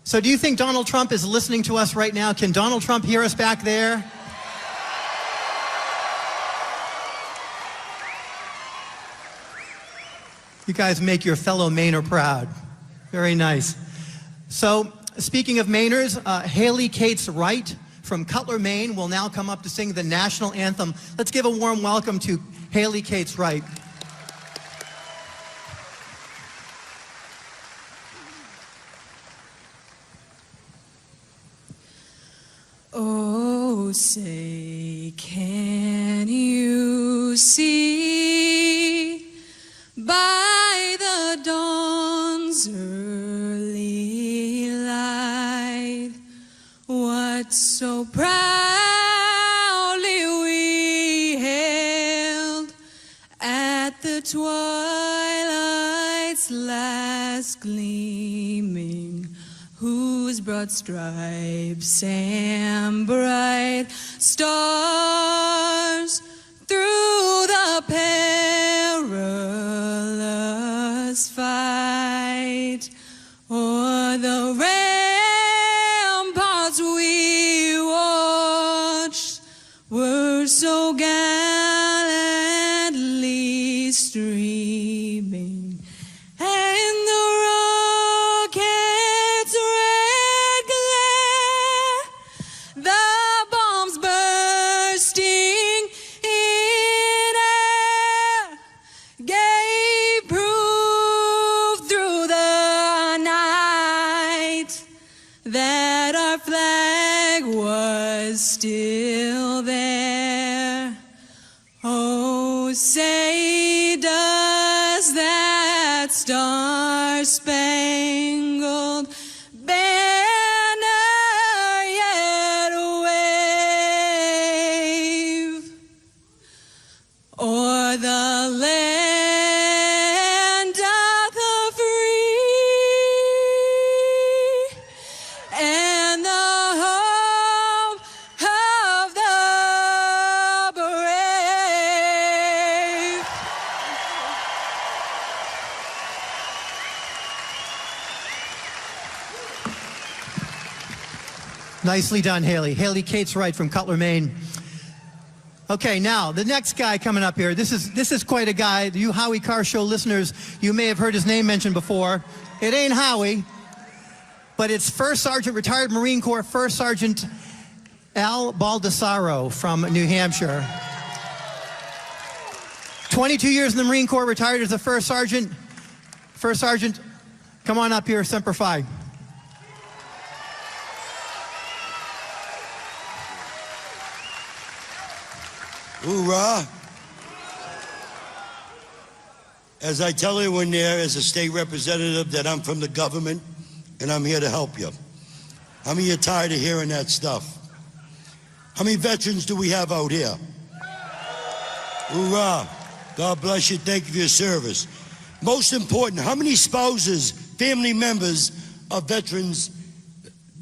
So do you think Donald Trump is listening to us right now? Can Donald Trump hear us back there? You guys make your fellow Mainer proud. Very nice. So, speaking of Mainers, Haley Cates Wright from Cutler, Maine will now come up to sing the national anthem. Let's give a warm welcome to Haley Cates Wright. Oh, say, can you see by the dawn's early light what so proudly we hailed at the twilight's last gleaming, whose broad stripes and bright stars through the perilous fight o'er the ramparts we watched were so gallantly streaming, and the rockets' red glare, the bombs bursting in air, gave proof through the night that our flag was still there. Oh, say does that star-spangled banner yet wave o'er the land of the free and the home of the brave? Nicely done, Haley. Haley Cates Wright from Cutler, Maine. Okay, now, the next guy coming up here, this is quite a guy. You Howie Carr Show listeners, you may have heard his name mentioned before. It ain't Howie, but it's First Sergeant, retired Marine Corps, First Sergeant Al Baldessaro from New Hampshire. 22 years in the Marine Corps, retired as a First Sergeant. First Sergeant, come on up here, Semper Fi. Hoorah! As I tell everyone there, as a state representative, that I'm from the government and I'm here to help you. How many are tired of hearing that stuff? How many veterans do we have out here? Hoorah! God bless you. Thank you for your service. Most important, how many spouses, family members of veterans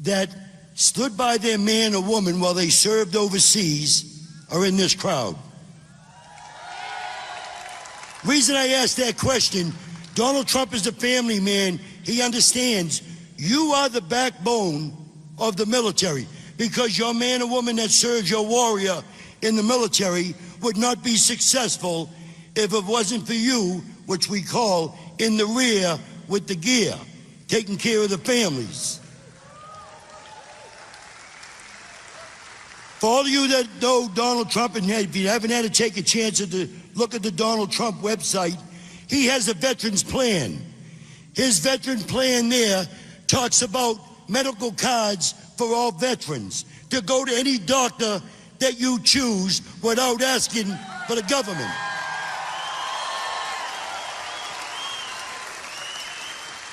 that stood by their man or woman while they served overseas are in this crowd? Reason I ask that question, Donald Trump is a family man. He understands you are the backbone of the military, because your man or woman that serves, your warrior in the military, would not be successful if it wasn't for you, which we call in the rear with the gear, taking care of the families. For all of you that know Donald Trump, and if you haven't had to take a chance to look at the Donald Trump website, he has a veterans plan. His veteran plan there talks about medical cards for all veterans, to go to any doctor that you choose without asking for the government.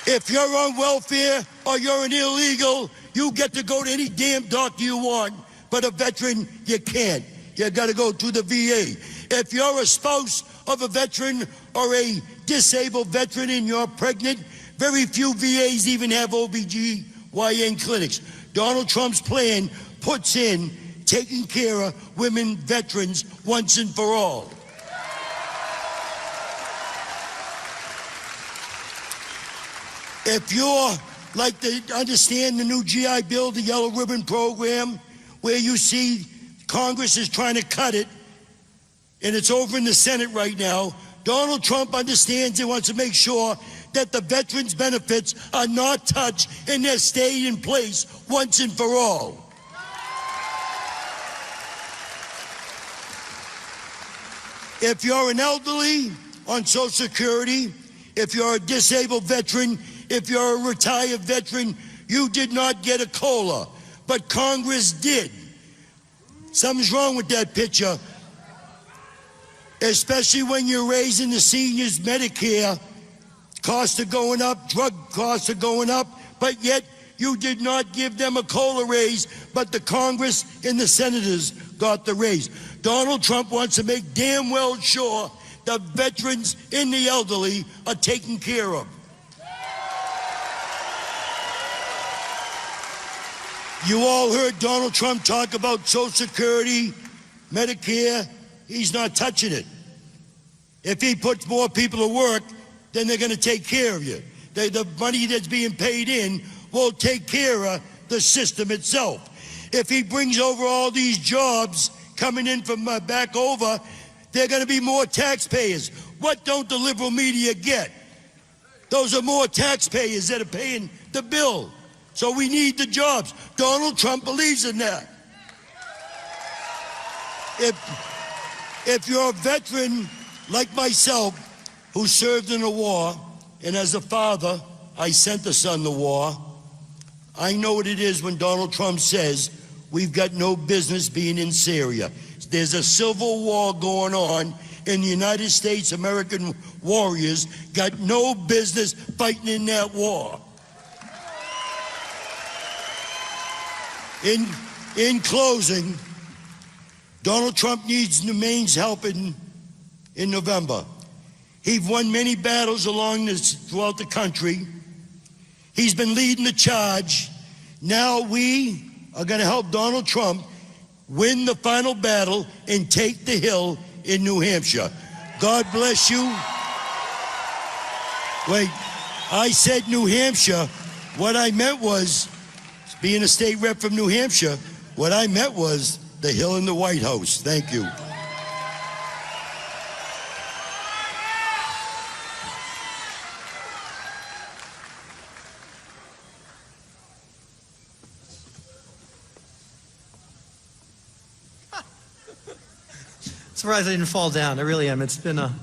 If you're on welfare or you're an illegal, you get to go to any damn doctor you want. But a veteran, you can't. You got to go to the VA. If you're a spouse of a veteran or a disabled veteran and you're pregnant, very few VAs even have OBGYN clinics. Donald Trump's plan puts in taking care of women veterans once and for all. If you're like to understand the new GI Bill, the Yellow Ribbon Program, where you see Congress is trying to cut it, and it's over in the Senate right now. Donald Trump understands and wants to make sure that the veterans' benefits are not touched and they're staying in place once and for all. If you're an elderly on Social Security, if you're a disabled veteran, if you're a retired veteran, you did not get a COLA, but Congress did. Something's wrong with that picture, especially when you're raising the seniors' Medicare. Costs are going up, drug costs are going up, but yet you did not give them a COLA raise, but the Congress and the senators got the raise. Donald Trump wants to make damn well sure the veterans and the elderly are taken care of. You all heard Donald Trump talk about Social Security, Medicare. He's not touching it. If he puts more people to work, then they're going to take care of you. The money that's being paid in will take care of the system itself. If he brings over all these jobs coming in from back over, there are going to be more taxpayers. What don't the liberal media get? Those are more taxpayers that are paying the bill. So we need the jobs. Donald Trump believes in that. If you're a veteran like myself who served in a war, and as a father, I sent a son to war, I know what it is when Donald Trump says we've got no business being in Syria. There's a civil war going on, and the United States American warriors got no business fighting in that war. In closing, Donald Trump needs Maine's help in November. He's won many battles throughout the country. He's been leading the charge. Now we are going to help Donald Trump win the final battle and take the Hill in New Hampshire. God bless you. Wait, I said New Hampshire. What I meant was, being a state rep from New Hampshire, what I meant was the Hill in the White House. Thank you. Surprised I didn't fall down. I really am. It's been a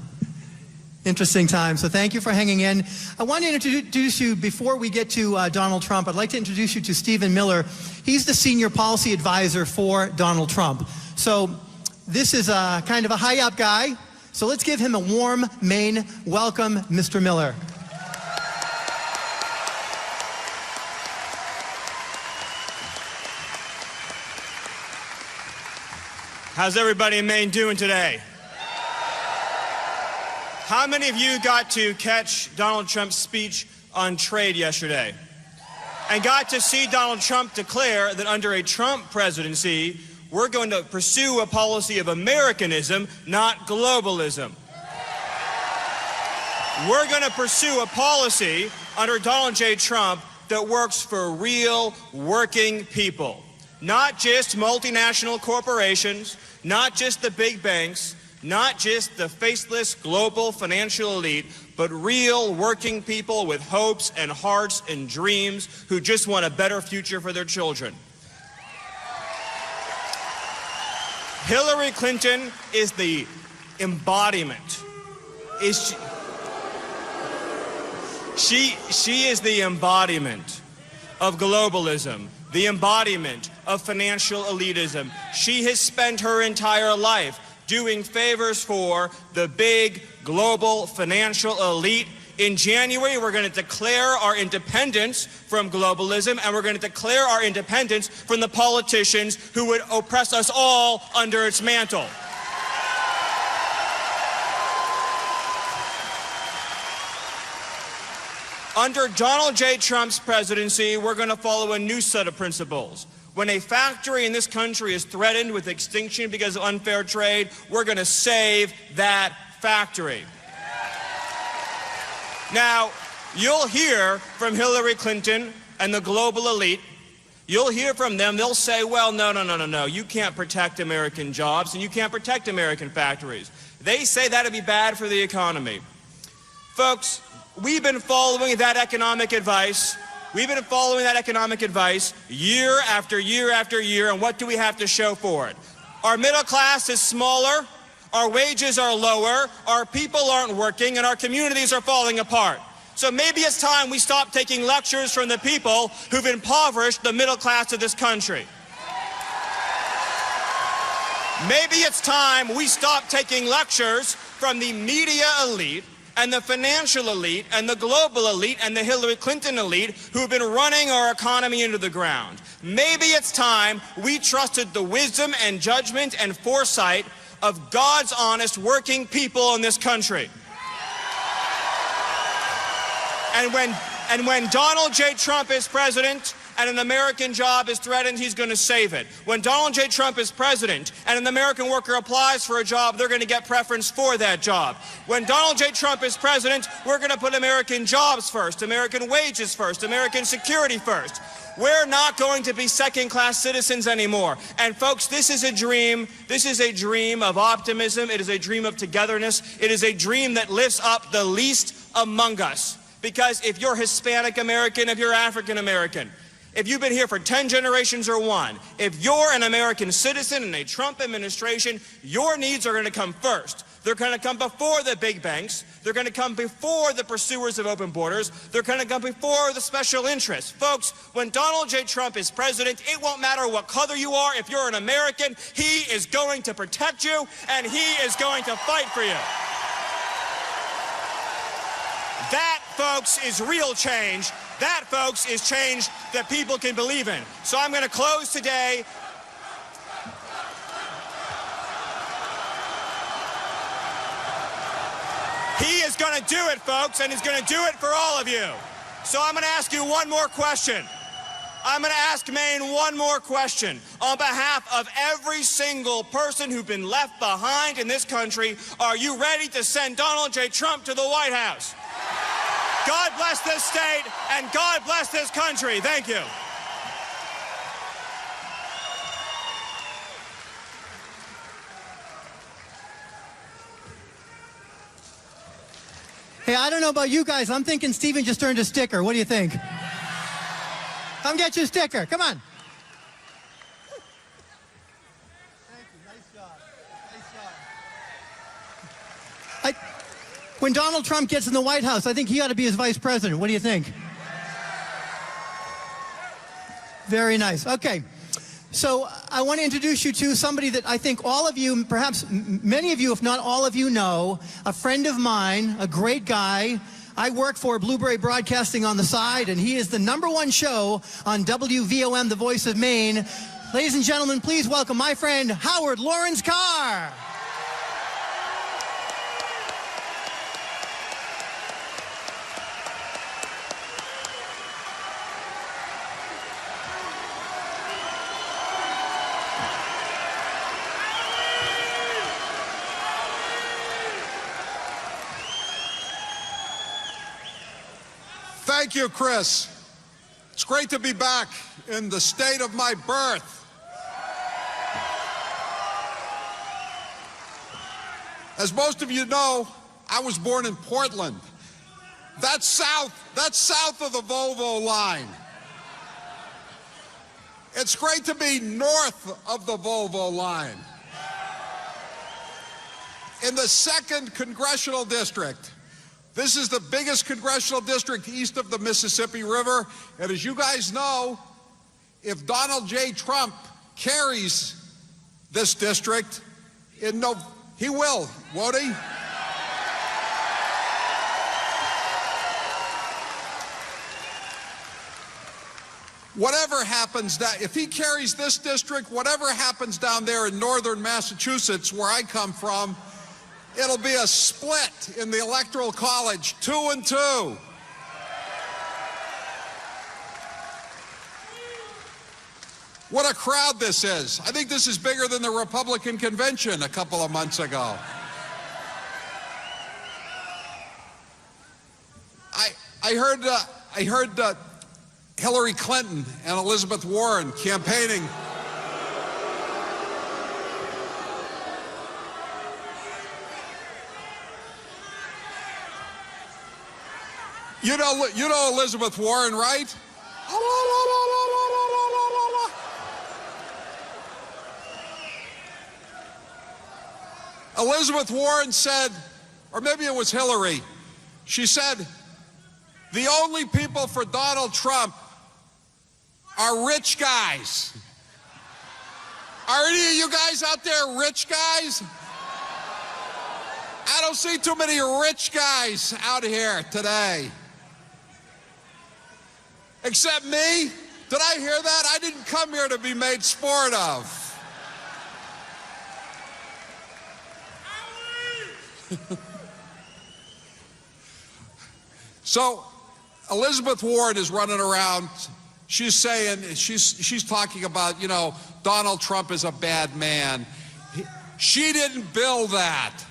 interesting time. So thank you for hanging in. I want to introduce you, before we get to Donald Trump, I'd like to introduce you to Stephen Miller. He's the senior policy advisor for Donald Trump. So this is a kind of a high up guy. So let's give him a warm Maine welcome, Mr. Miller. How's everybody in Maine doing today? How many of you got to catch Donald Trump's speech on trade yesterday? And got to see Donald Trump declare that under a Trump presidency, we're going to pursue a policy of Americanism, not globalism. We're going to pursue a policy under Donald J. Trump that works for real working people. Not just multinational corporations, not just the big banks, not just the faceless global financial elite, but real working people with hopes and hearts and dreams who just want a better future for their children. Hillary Clinton is the embodiment. She is the embodiment of globalism, the embodiment of financial elitism. She has spent her entire life doing favors for the big global financial elite. In January, we're going to declare our independence from globalism, and we're going to declare our independence from the politicians who would oppress us all under its mantle. Under Donald J. Trump's presidency, we're going to follow a new set of principles. When a factory in this country is threatened with extinction because of unfair trade, we're going to save that factory. Now, you'll hear from Hillary Clinton and the global elite, you'll hear from them, they'll say, well, no, you can't protect American jobs and you can't protect American factories. They say that'd be bad for the economy. Folks, we've been following that economic advice. We've been following that economic advice year after year after year, and what do we have to show for it? Our middle class is smaller, our wages are lower, our people aren't working, and our communities are falling apart. So maybe it's time we stop taking lectures from the people who've impoverished the middle class of this country. Maybe it's time we stop taking lectures from the media elite and the financial elite and the global elite and the Hillary Clinton elite who've been running our economy into the ground. Maybe it's time we trusted the wisdom and judgment and foresight of God's honest working people in this country. And when Donald J. Trump is president and an American job is threatened, he's going to save it. When Donald J. Trump is president and an American worker applies for a job, they're going to get preference for that job. When Donald J. Trump is president, we're going to put American jobs first, American wages first, American security first. We're not going to be second-class citizens anymore. And folks, this is a dream. This is a dream of optimism. It is a dream of togetherness. It is a dream that lifts up the least among us. Because if you're Hispanic American, if you're African American, if you've been here for 10 generations or one, if you're an American citizen in a Trump administration, your needs are going to come first. They're going to come before the big banks. They're going to come before the pursuers of open borders. They're going to come before the special interests. Folks, when Donald J. Trump is president, it won't matter what color you are. If you're an American, he is going to protect you, and he is going to fight for you. That, folks, is real change. That, folks, is change that people can believe in. So I'm going to close today. He is going to do it, folks, and he's going to do it for all of you. So I'm going to ask you one more question. I'm going to ask Maine one more question. On behalf of every single person who's been left behind in this country, are you ready to send Donald J. Trump to the White House? God bless this state, and God bless this country. Thank you. Hey, I don't know about you guys. I'm thinking Stephen just earned a sticker. What do you think? Come get your sticker. Come on. Thank you. Nice job. Nice job. When Donald Trump gets in the White House, I think he ought to be his vice president. What do you think? Very nice. Okay. So I want to introduce you to somebody that I think all of you, perhaps many of you, if not all of you, know. A friend of mine, a great guy. I work for Blueberry Broadcasting on the side, and he is the #1 show on WVOM, the Voice of Maine. Ladies and gentlemen, please welcome my friend, Howard Lawrence Carr. Thank you, Chris. It's great to be back in the state of my birth. As most of you know, I was born in Portland. That's south of the Volvo line. It's great to be north of the Volvo line. In the 2nd Congressional District. This is the biggest congressional district east of the Mississippi River. And as you guys know, if Donald J. Trump carries this district, he will, won't he? Whatever happens, if he carries this district, whatever happens down there in northern Massachusetts, where I come from, it'll be a split in the Electoral College, 2-2. What a crowd this is. I think this is bigger than the Republican convention a couple of months ago. I heard Hillary Clinton and Elizabeth Warren campaigning. You know Elizabeth Warren, right? Elizabeth Warren said, or maybe it was Hillary, she said, the only people for Donald Trump are rich guys. Are any of you guys out there rich guys? I don't see too many rich guys out here today. Except me? Did I hear that? I didn't come here to be made sport of. So Elizabeth Warren is running around. She's saying, she's talking about, you know, Donald Trump is a bad man. She didn't build that.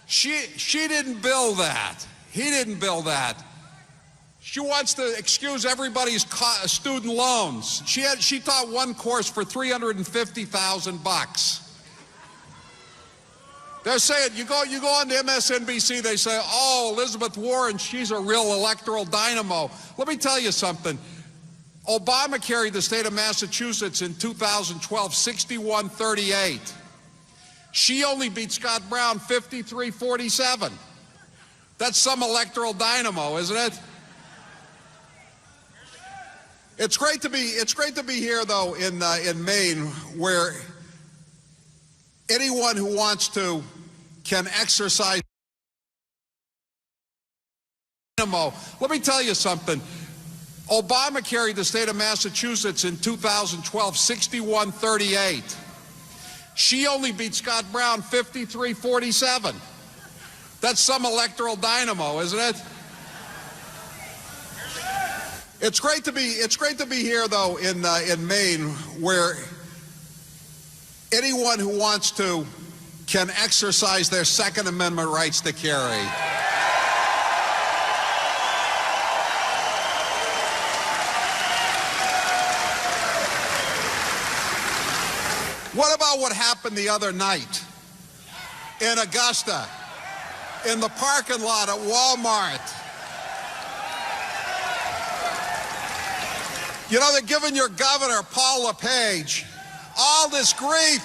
She didn't build that. He didn't build that. She wants to excuse everybody's student loans. She taught one course for $350,000. They're saying, you go on to MSNBC, they say, oh, Elizabeth Warren, she's a real electoral dynamo. Let me tell you something. Obama carried the state of Massachusetts in 2012, 61-38. She only beat Scott Brown 53-47. That's some electoral dynamo, isn't it? It's great to be here, though, in Maine, where anyone who wants to can exercise. Let me tell you something. Obama carried the state of Massachusetts in 2012, 61-38. She only beat Scott Brown 53-47. That's some electoral dynamo, isn't it? It's great to be here, though, in Maine, where anyone who wants to can exercise their Second Amendment rights to carry. What about what happened the other night in Augusta, in the parking lot at Walmart? You know, they're giving your governor, Paul LePage, all this grief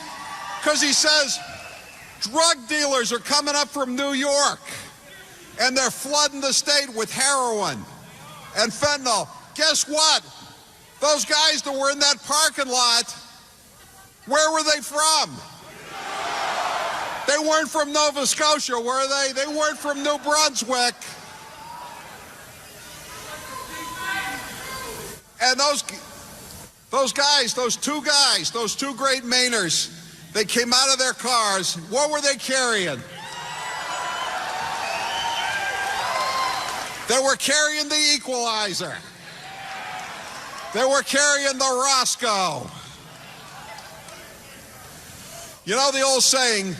because he says drug dealers are coming up from New York and they're flooding the state with heroin and fentanyl. Guess what? Those guys that were in that parking lot, where were they from? They weren't from Nova Scotia, were they? They weren't from New Brunswick. And those two great Mainers, they came out of their cars. What were they carrying? They were carrying the Equalizer. They were carrying the Roscoe. You know the old saying,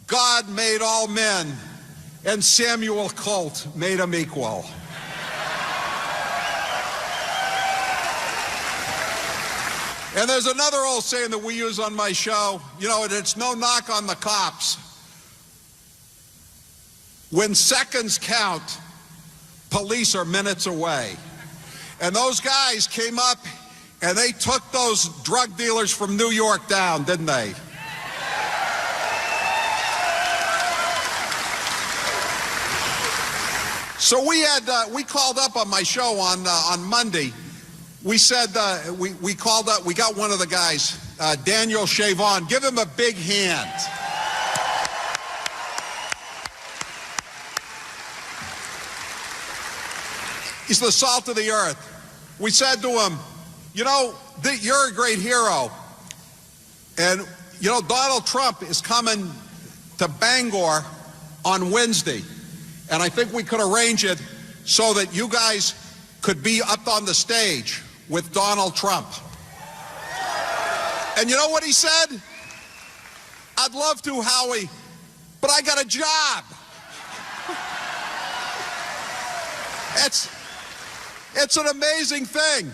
God made all men, and Samuel Colt made them equal. And there's another old saying that we use on my show, you know, and it's no knock on the cops. When seconds count, police are minutes away. And those guys came up and they took those drug dealers from New York down, didn't they? So we called up on my show on Monday. We said, we called up, we got one of the guys, Daniel Chavon. Give him a big hand. He's the salt of the earth. We said to him, you know, you're a great hero. And, you know, Donald Trump is coming to Bangor on Wednesday. And I think we could arrange it so that you guys could be up on the stage with Donald Trump. And you know what he said? I'd love to, Howie, but I got a job. It's an amazing thing.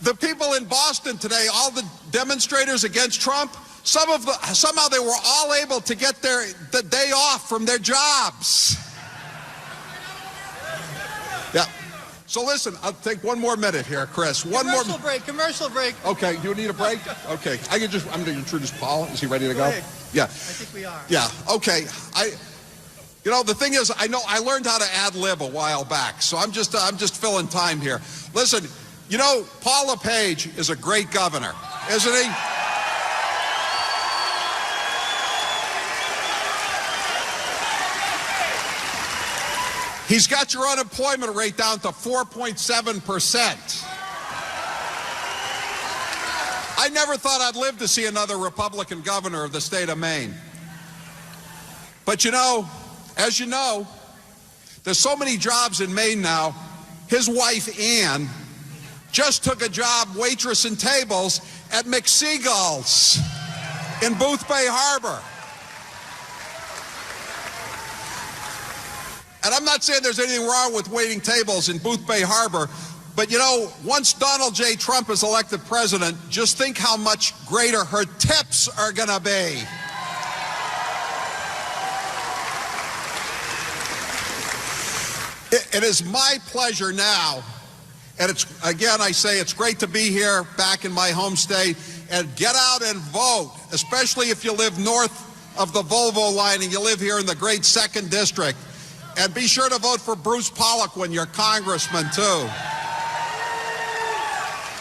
The people in Boston today, all the demonstrators against Trump, somehow they were all able to get the day off from their jobs. Yeah. So listen, I'll take one more minute here, Chris. Commercial break. Okay, do you need a break? Okay, I'm going to introduce Paul. Is he ready to go? ahead. Yeah. I think we are. Yeah, okay. The thing is, I learned how to ad-lib a while back, so I'm just filling time here. Listen, Paul LePage is a great governor, isn't he? He's got your unemployment rate down to 4.7%. I never thought I'd live to see another Republican governor of the state of Maine. But as you know, there's so many jobs in Maine now. His wife, Ann, just took a job waitressing tables at McSeagull's in Booth Bay Harbor. And I'm not saying there's anything wrong with waiting tables in Booth Bay Harbor, but once Donald J. Trump is elected president, just think how much greater her tips are going to be. It is my pleasure now, and I say it's great to be here back in my home state, and get out and vote, especially if you live north of the Volvo line and you live here in the great 2nd District. And be sure to vote for Bruce Pollock when you're congressman, too.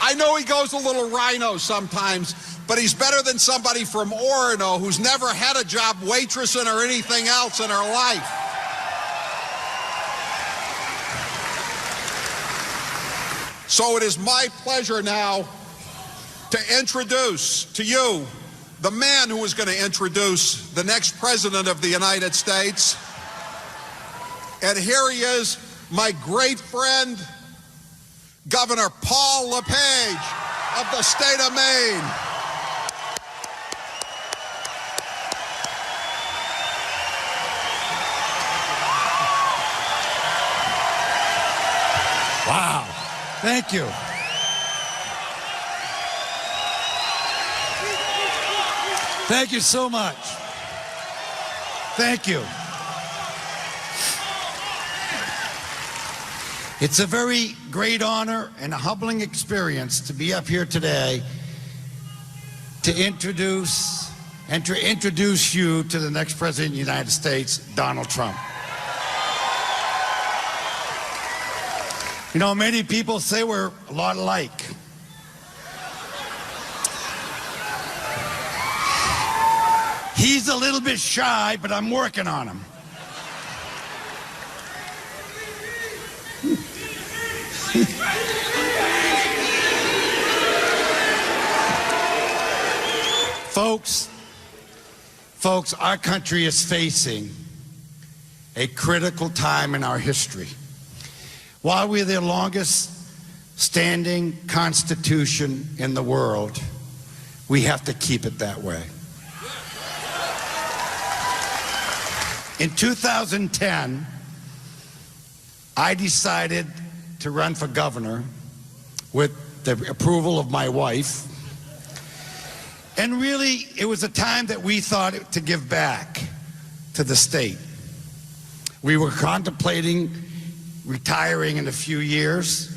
I know he goes a little rhino sometimes, but he's better than somebody from Orono who's never had a job waitressing or anything else in her life. So it is my pleasure now to introduce to you the man who is going to introduce the next president of the United States. And here he is, my great friend, Governor Paul LePage of the state of Maine. Wow. Thank you. Thank you so much. Thank you. It's a very great honor and a humbling experience to be up here today to introduce you to the next president of the United States, Donald Trump. Many people say we're a lot alike. He's a little bit shy, but I'm working on him. Folks, our country is facing a critical time in our history. While we're the longest standing constitution in the world, we have to keep it that way. In 2010, I decided to run for governor with the approval of my wife. And really, it was a time that we thought to give back to the state. We were contemplating retiring in a few years.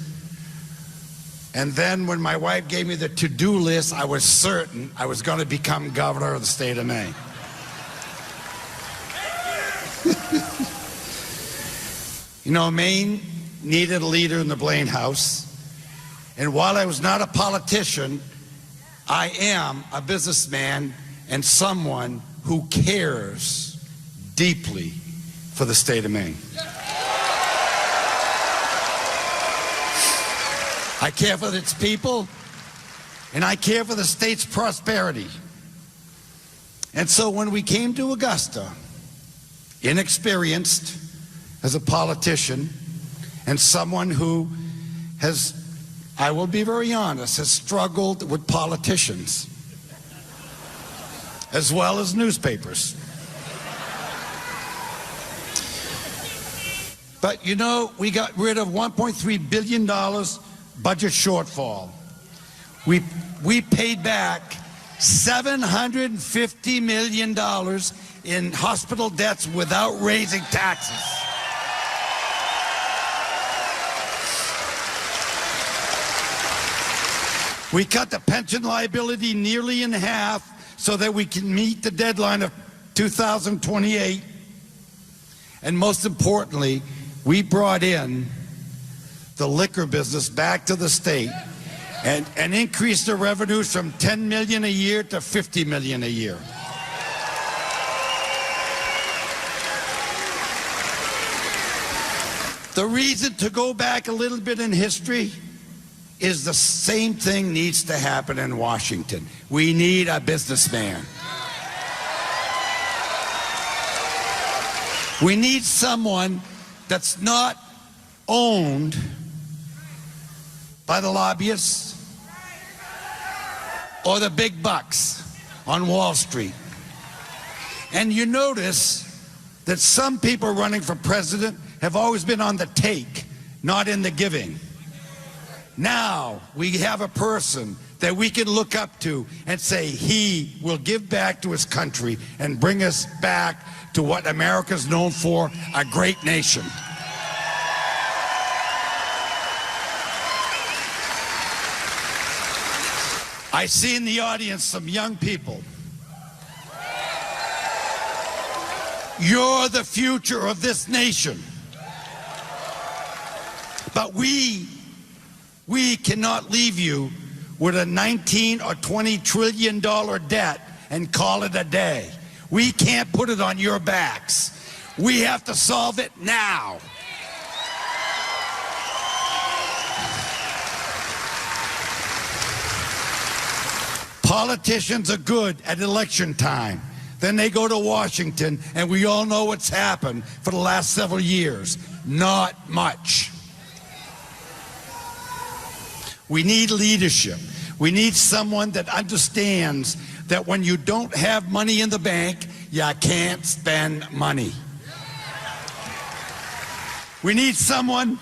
And then when my wife gave me the to-do list, I was certain I was going to become governor of the state of Maine. Maine needed a leader in the Blaine House. And while I was not a politician, I am a businessman and someone who cares deeply for the state of Maine. I care for its people, and I care for the state's prosperity. And so when we came to Augusta, inexperienced as a politician and someone who has, I will be very honest, has struggled with politicians as well as newspapers. But we got rid of $1.3 billion budget shortfall. We paid back $750 million in hospital debts without raising taxes. We cut the pension liability nearly in half so that we can meet the deadline of 2028. And most importantly, we brought in the liquor business back to the state and increased the revenues from $10 million a year to $50 million a year. The reason to go back a little bit in history is the same thing needs to happen in Washington. We need a businessman. We need someone that's not owned by the lobbyists or the big bucks on Wall Street. And you notice that some people running for president have always been on the take, not in the giving. Now we have a person that we can look up to and say he will give back to his country and bring us back to what America's known for, a great nation. I see in the audience some young people. You're the future of this nation. But we cannot leave you with a 19 or 20 trillion dollar debt and call it a day. We can't put it on your backs. We have to solve it now. Politicians are good at election time. Then they go to Washington, and we all know what's happened for the last several years. Not much. We need leadership. We need someone that understands that when you don't have money in the bank, you can't spend money. We need someone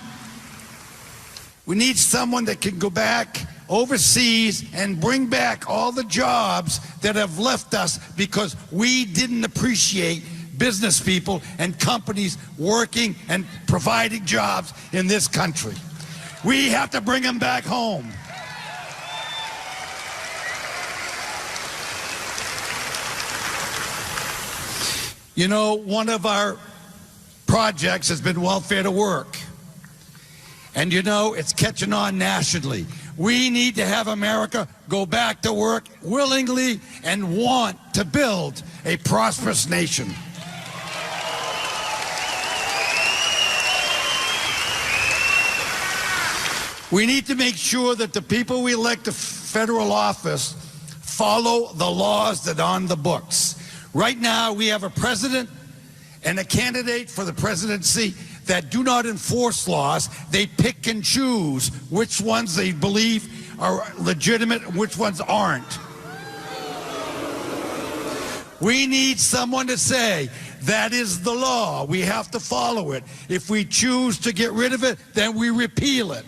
that can go back overseas and bring back all the jobs that have left us because we didn't appreciate business people and companies working and providing jobs in this country. We have to bring them back home. You know, one of our projects has been welfare to work. And you know, it's catching on nationally. We need to have America go back to work willingly and want to build a prosperous nation. We need to make sure that the people we elect to federal office follow the laws that are on the books. Right now, we have a president and a candidate for the presidency that do not enforce laws. They pick and choose which ones they believe are legitimate and which ones aren't. We need someone to say, that is the law. We have to follow it. If we choose to get rid of it, then we repeal it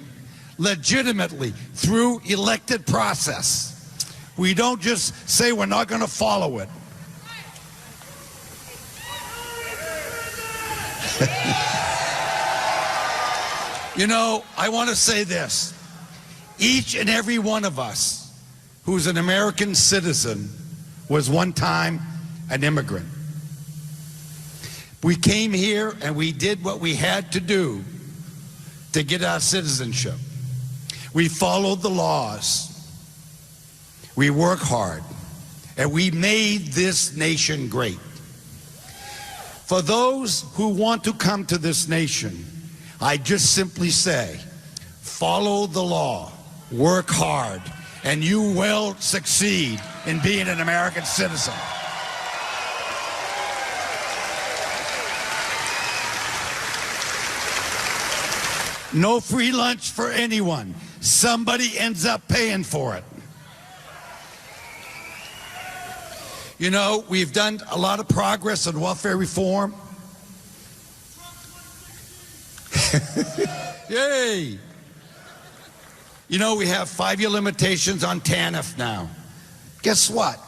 legitimately through elected process. We don't just say we're not going to follow it. You know, I want to say this. Each and every one of us who's an American citizen was one time an immigrant. We came here and we did what we had to do to get our citizenship. We followed the laws. We work hard. And we made this nation great. For those who want to come to this nation, I just simply say, follow the law, work hard, and you will succeed in being an American citizen. No free lunch for anyone. Somebody ends up paying for it. You know, we've done a lot of progress on welfare reform. Yay! You know, we have 5-year limitations on TANF now. Guess what?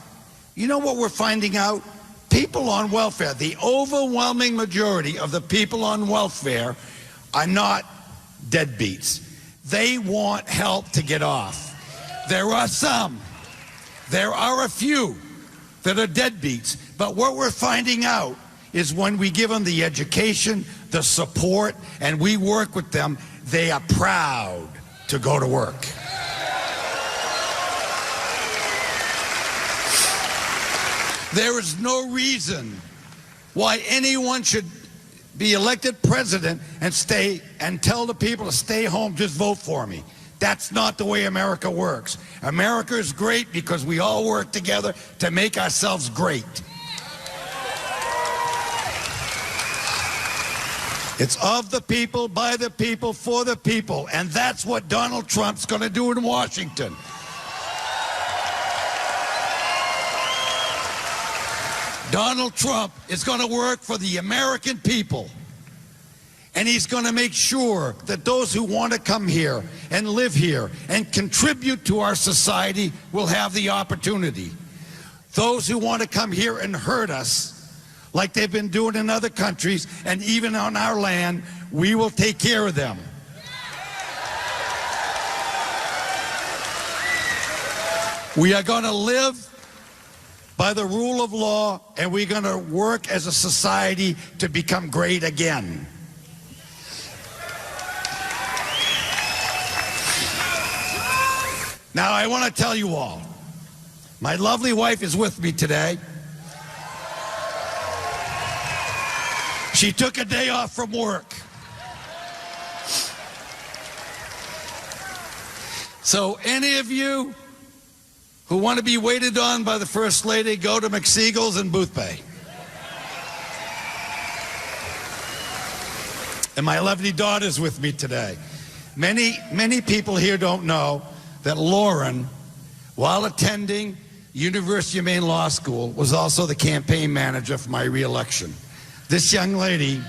You know what we're finding out? People on welfare, the overwhelming majority of the people on welfare are not deadbeats. They want help to get off. There are some, there are a few that are deadbeats. But what we're finding out is when we give them the education, the support, and we work with them, they are proud to go to work. There is no reason why anyone should be elected president and stay and tell the people to stay home, just vote for me. That's not the way America works. America is great because we all work together to make ourselves great. It's of the people, by the people, for the people. And that's what Donald Trump's going to do in Washington. Donald Trump is going to work for the American people. And he's going to make sure that those who want to come here and live here and contribute to our society will have the opportunity. Those who want to come here and hurt us, like they've been doing in other countries and even on our land, we will take care of them. We are going to live by the rule of law, and we're going to work as a society to become great again. Now, I want to tell you all, my lovely wife is with me today. She took a day off from work. So any of you who want to be waited on by the First Lady, go to McSiegel's and Boothbay. And my lovely daughter's with me today. Many people here don't know that Lauren, while attending University of Maine Law School, was also the campaign manager for my re-election. This young lady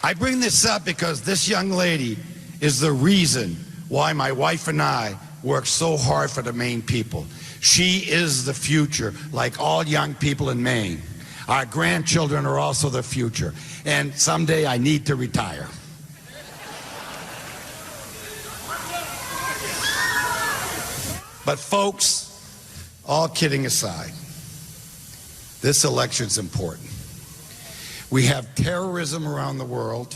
I bring this up because this young lady is the reason why my wife and I work so hard for the Maine people. She is the future, like all young people in Maine. Our grandchildren are also the future. And someday I need to retire. But folks, all kidding aside, this election's important. We have terrorism around the world.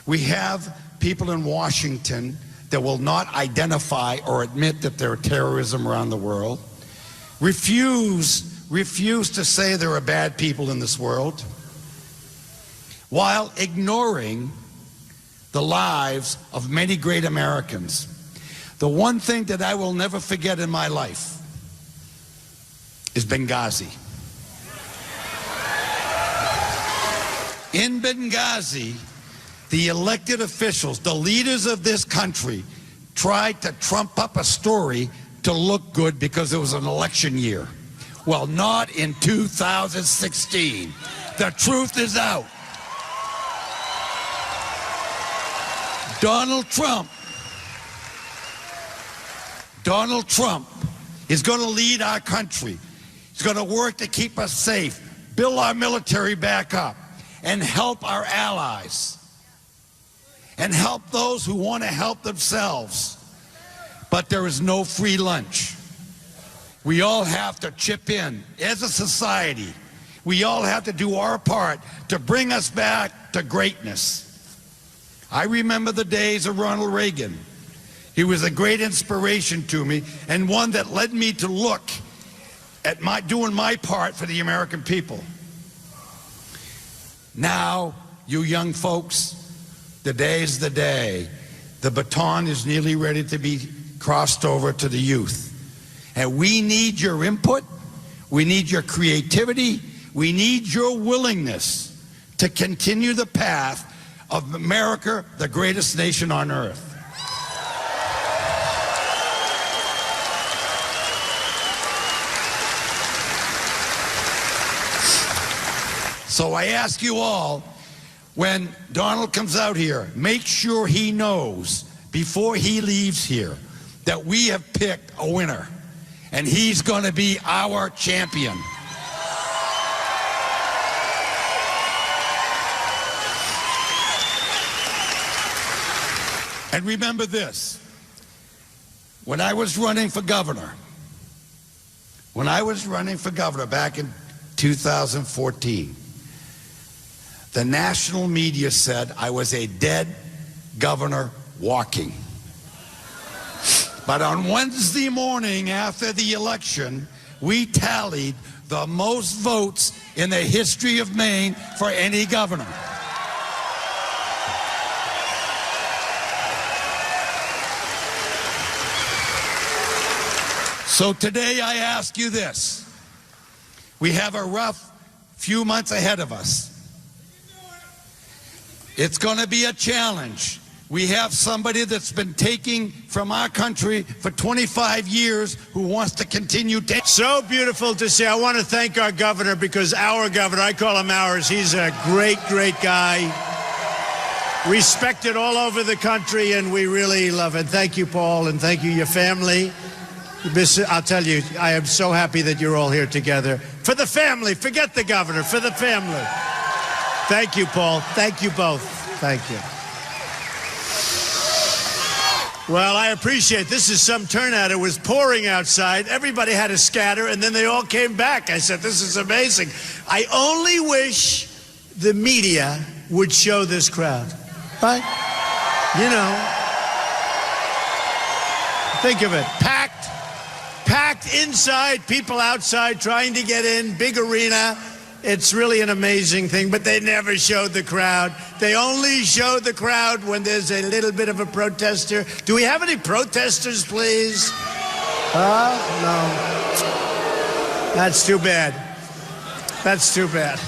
We have people in Washington that will not identify or admit that there are terrorism around the world. Refuse to say there are bad people in this world, while ignoring the lives of many great Americans. The one thing that I will never forget in my life is Benghazi. In Benghazi, the elected officials, the leaders of this country, tried to trump up a story to look good because it was an election year. Well, not in 2016. The truth is out. Donald Trump is going to lead our country. He's going to work to keep us safe, build our military back up, and help our allies, and help those who want to help themselves. But there is no free lunch. We all have to chip in as a society. We all have to do our part to bring us back to greatness. I remember the days of Ronald Reagan. He was a great inspiration to me, and one that led me to look at doing my part for the American people. Now, you young folks, the day is the day. The baton is nearly ready to be crossed over to the youth. And we need your input, we need your creativity, we need your willingness to continue the path of America, the greatest nation on earth. So I ask you all, when Donald comes out here, make sure he knows before he leaves here that we have picked a winner, and he's going to be our champion. And remember this, when I was running for governor back in 2014, the national media said I was a dead governor walking. But on Wednesday morning after the election, we tallied the most votes in the history of Maine for any governor. So today I ask you this. We have a rough few months ahead of us. It's going to be a challenge. We have somebody that's been taking from our country for 25 years who wants to continue taking. So beautiful to see. I want to thank our governor, because our governor, I call him ours, he's a great, great guy. Respected all over the country, and we really love it. Thank you, Paul, and thank you, your family. I'll tell you, I am so happy that you're all here together. For the family, forget the governor, for the family. Thank you, Paul. Thank you both. Thank you. Well, I appreciate this is some turnout. It was pouring outside. Everybody had to scatter, and then they all came back. I said, this is amazing. I only wish the media would show this crowd. Right? You know. Think of it. Packed inside, people outside trying to get in, big arena. It's really an amazing thing, but they never showed the crowd. They only showed the crowd when there's a little bit of a protester. Do we have any protesters, please? No. That's too bad. That's too bad.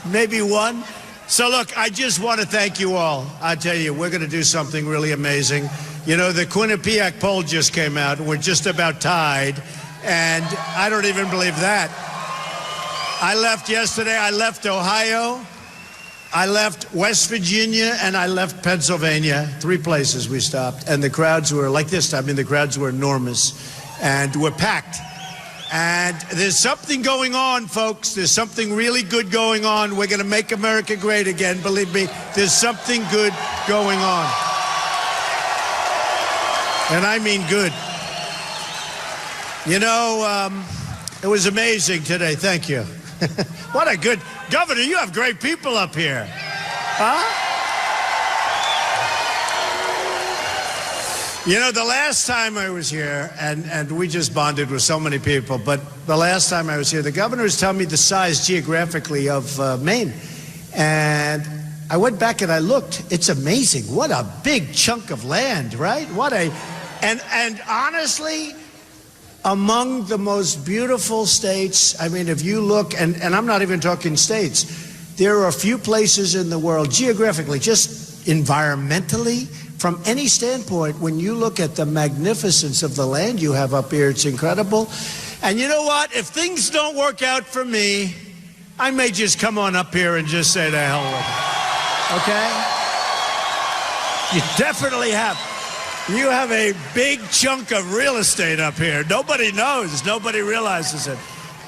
Maybe one. So look, I just want to thank you all. I tell you, we're going to do something really amazing. You know, the Quinnipiac poll just came out, and we're just about tied, and I don't even believe that. I left yesterday, I left Ohio, I left West Virginia, and I left Pennsylvania. 3 places we stopped, and the crowds were like this. I mean, the crowds were enormous, and we're packed. And there's something going on, folks. There's something really good going on. We're going to make America great again. Believe me, there's something good going on. And I mean good. You know, it was amazing today. Thank you. What a good governor. You have great people up here. Huh? You know, the last time I was here, and we just bonded with so many people, but the last time I was here, the governor was telling me the size geographically of Maine. And I went back and I looked. It's amazing. What a big chunk of land, right? What a... And honestly, among the most beautiful states, I mean, if you look, and I'm not even talking states, there are a few places in the world, geographically, just environmentally, from any standpoint, when you look at the magnificence of the land you have up here, it's incredible. And you know what? If things don't work out for me, I may just come on up here and just say to hell with it. Okay? You definitely have. You have a big chunk of real estate up here. Nobody knows. Nobody realizes it.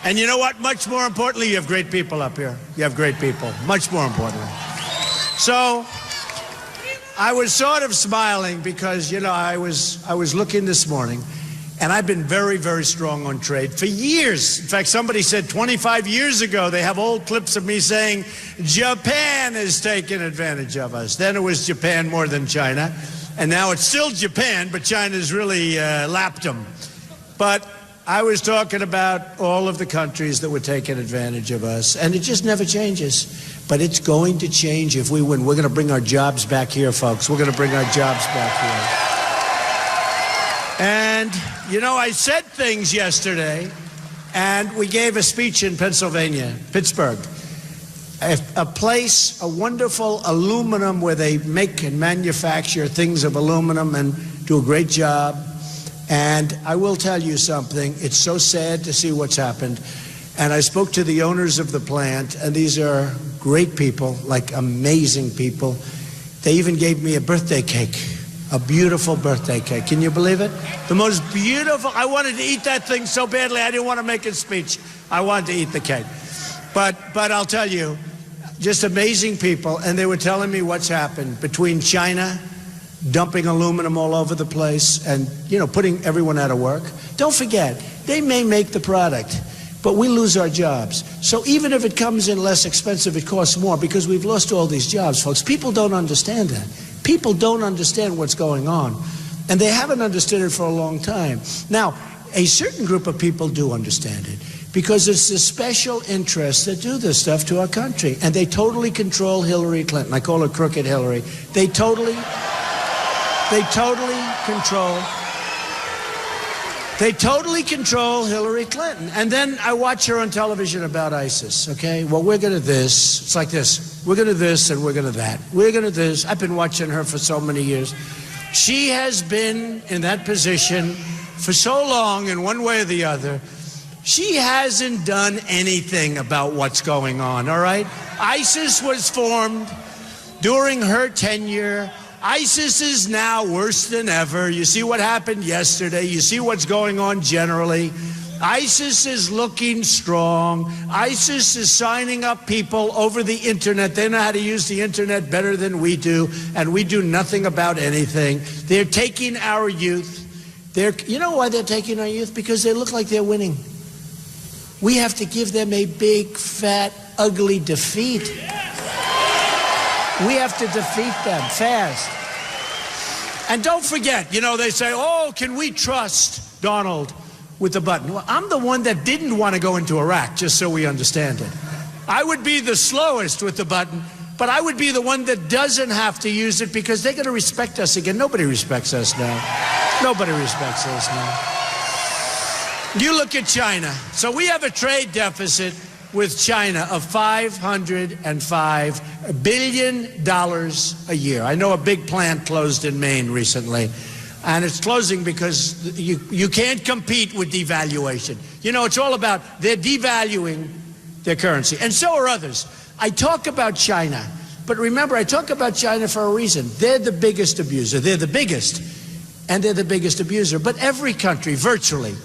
And you know what? Much more importantly, you have great people up here. You have great people. Much more importantly. So I was sort of smiling because, you know, I was looking this morning, and I've been very, very strong on trade for years. In fact, somebody said 25 years ago, they have old clips of me saying, Japan is taking advantage of us. Then it was Japan more than China. And now it's still Japan, but China's really lapped them. But I was talking about all of the countries that were taking advantage of us, and it just never changes. But it's going to change if we win. We're going to bring our jobs back here, folks. We're going to bring our jobs back here. And, you know, I said things yesterday, and we gave a speech in Pennsylvania, Pittsburgh. A place, a wonderful aluminum where they make and manufacture things of aluminum and do a great job. And I will tell you something, it's so sad to see what's happened. And I spoke to the owners of the plant, and these are great people, like amazing people. They even gave me a birthday cake, a beautiful birthday cake. Can you believe it? The most beautiful. I wanted to eat that thing so badly, I didn't want to make a speech. I wanted to eat the cake. But I'll tell you, just amazing people, and they were telling me what's happened between China dumping aluminum all over the place and, you know, putting everyone out of work. Don't forget, they may make the product, but we lose our jobs. So even if it comes in less expensive, it costs more because we've lost all these jobs, folks. People don't understand that. People don't understand what's going on. And they haven't understood it for a long time. Now, a certain group of people do understand it because it's the special interests that do this stuff to our country. And they totally control Hillary Clinton. I call her Crooked Hillary. They totally control Hillary Clinton. And then I watch her on television about ISIS, okay? Well, we're going to this. It's like this. We're going to this and we're going to that. We're going to this. I've been watching her for so many years. She has been in that position for so long in one way or the other. She hasn't done anything about what's going on, all right? ISIS was formed during her tenure. ISIS is now worse than ever. You see what happened yesterday. You see what's going on generally. ISIS is looking strong. ISIS is signing up people over the internet. They know how to use the internet better than we do, and we do nothing about anything. They're taking our youth. You know why they're taking our youth? Because they look like they're winning. We have to give them a big, fat, ugly defeat. We have to defeat them fast. And don't forget, you know, they say, oh, can we trust Donald with the button? Well, I'm the one that didn't want to go into Iraq, just so we understand it. I would be the slowest with the button, but I would be the one that doesn't have to use it because they're going to respect us again. Nobody respects us now. Nobody respects us now. You look at China. So we have a trade deficit with China of $505 billion a year. I know a big plant closed in Maine recently, and it's closing because you can't compete with devaluation. You know, it's all about they're devaluing their currency, and so are others. I talk about China, but remember, I talk about China for a reason. They're the biggest abuser. They're the biggest, and they're the biggest abuser. But every country, virtually,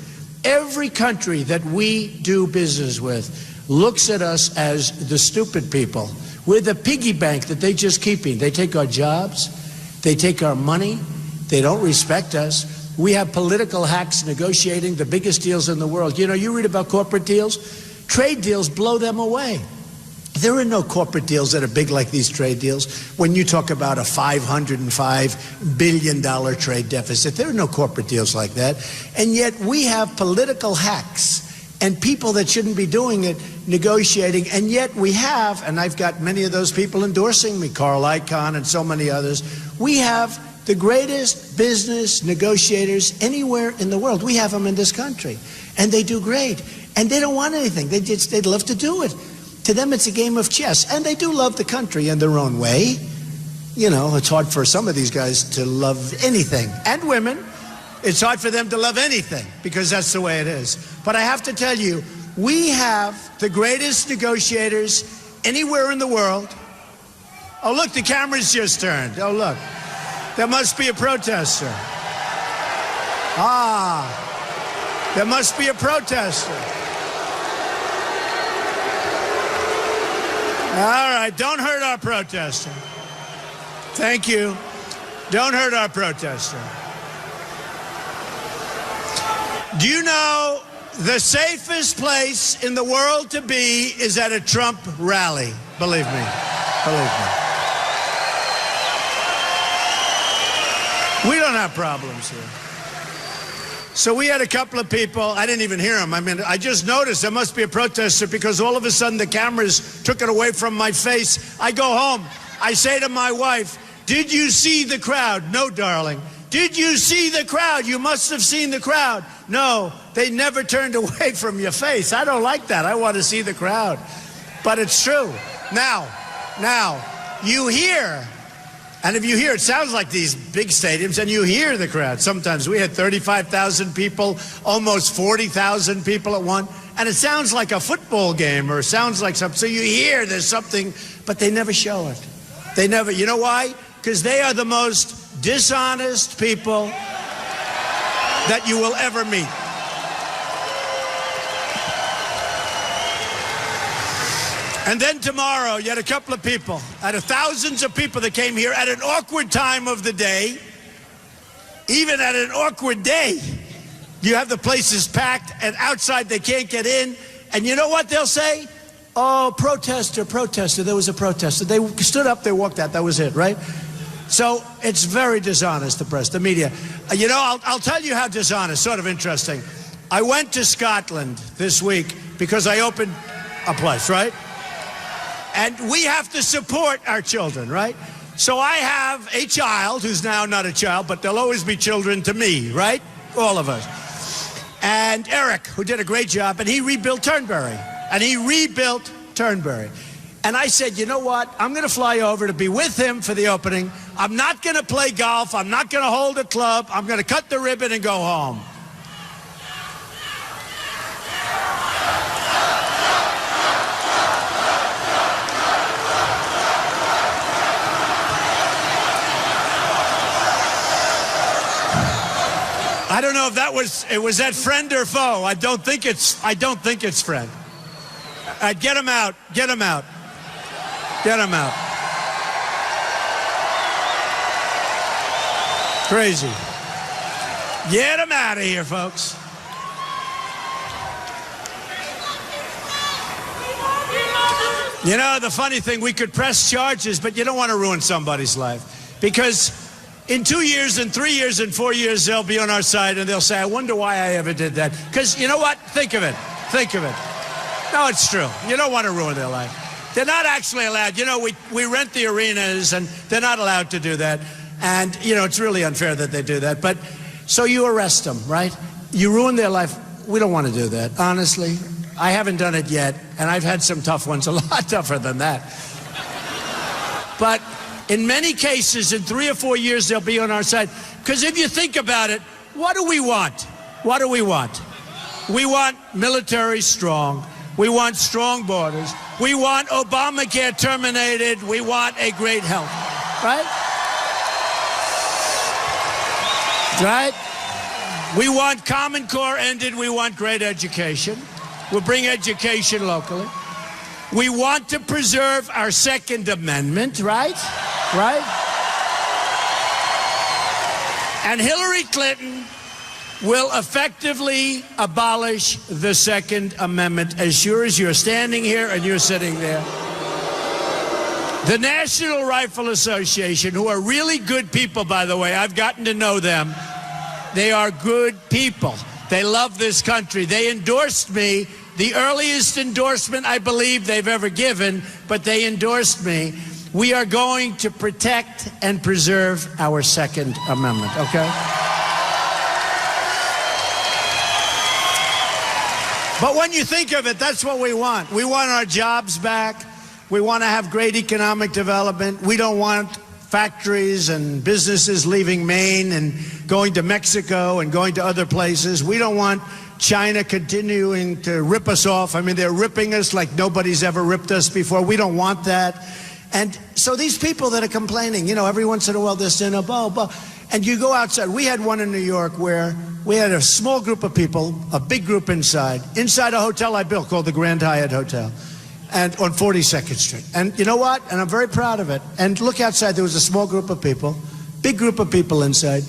every country that we do business with looks at us as the stupid people. We're the piggy bank that they just keeping. They take our jobs. They take our money. They don't respect us. We have political hacks negotiating the biggest deals in the world. You know, you read about corporate deals. Trade deals blow them away. There are no corporate deals that are big like these trade deals. When you talk about a $505 billion trade deficit, there are no corporate deals like that. And yet we have political hacks and people that shouldn't be doing it negotiating, and yet we have, and I've got many of those people endorsing me, Carl Icahn and so many others, we have the greatest business negotiators anywhere in the world. We have them in this country, and they do great, and they don't want anything. They'd love to do it. To them, it's a game of chess, and they do love the country in their own way. You know, it's hard for some of these guys to love anything, and women. It's hard for them to love anything because that's the way it is. But I have to tell you, we have the greatest negotiators anywhere in the world. Oh, look, the camera's just turned. Oh, look. There must be a protester. Ah, there must be a protester. All right, don't hurt our protester. Thank you. Don't hurt our protester. Do you know the safest place in the world to be is at a Trump rally? Believe me. Believe me. We don't have problems here. So we had a couple of people, I didn't even hear them. I mean, I just noticed there must be a protester because all of a sudden the cameras took it away from my face. I go home. I say to my wife, did you see the crowd? No, darling. Did you see the crowd? You must have seen the crowd. No, they never turned away from your face. I don't like that. I want to see the crowd. But it's true. Now, you hear, and if you hear, it sounds like these big stadiums, and you hear the crowd. Sometimes we had 35,000 people, almost 40,000 people at one. and it sounds like a football game or sounds like something. So you hear there's something, but they never show it. They never, you know why? Because they are the most dishonest people that you will ever meet. And then tomorrow, you had a couple of people, out of thousands of people that came here at an awkward time of the day, even at an awkward day, you have the places packed and outside they can't get in. And you know what they'll say? Oh, protester, there was a protester. They stood up, they walked out, that was it, right? So it's very dishonest, the press, the media. You know, I'll tell you how dishonest, sort of interesting. I went to Scotland this week because I opened a place, right? And we have to support our children, right? So I have a child who's now not a child, but they'll always be children to me, right? All of us. And Eric, who did a great job, and he rebuilt Turnberry. And I said, you know what? I'm going to fly over to be with him for the opening. I'm not going to play golf. I'm not going to hold a club. I'm going to cut the ribbon and go home. I don't know if was that friend or foe. I don't think it's friend. Get him out. Crazy. Get him out of here, folks. You know, the funny thing, we could press charges, but you don't want to ruin somebody's life. Because in 2 years and 3 years and 4 years, they'll be on our side and they'll say, I wonder why I ever did that. Because you know what? Think of it. No, it's true. You don't want to ruin their life. They're not actually allowed. You know, we rent the arenas and they're not allowed to do that. And, you know, it's really unfair that they do that. But so you arrest them, right? You ruin their life. We don't want to do that, honestly. I haven't done it yet, and I've had some tough ones, a lot tougher than that. But in many cases, in 3 or 4 years, they'll be on our side. Because if you think about it, what do we want? We want military strong. We want strong borders. We want Obamacare terminated. We want a great health. Right? Right? We want Common Core ended. We want great education. We'll bring education locally. We want to preserve our Second Amendment, right? And Hillary Clinton will effectively abolish the Second Amendment as sure as you're standing here and you're sitting there. The National Rifle Association, who are really good people, by the way, I've gotten to know them. They are good people. They love this country. They endorsed me, the earliest endorsement I believe they've ever given, but they endorsed me. We are going to protect and preserve our Second Amendment, okay? But when you think of it, that's what we want. We want our jobs back. We want to have great economic development. We don't want factories and businesses leaving Maine and going to Mexico and going to other places. We don't want China continuing to rip us off. I mean, they're ripping us like nobody's ever ripped us before. We don't want that. And so these people that are complaining, you know, every once in a while they're saying, oh, blah. And you go outside. We had one in New York where we had a small group of people, a big group inside a hotel I built called the Grand Hyatt Hotel, and on 42nd Street. And you know what? And I'm very proud of it. And look outside, there was a small group of people, big group of people inside,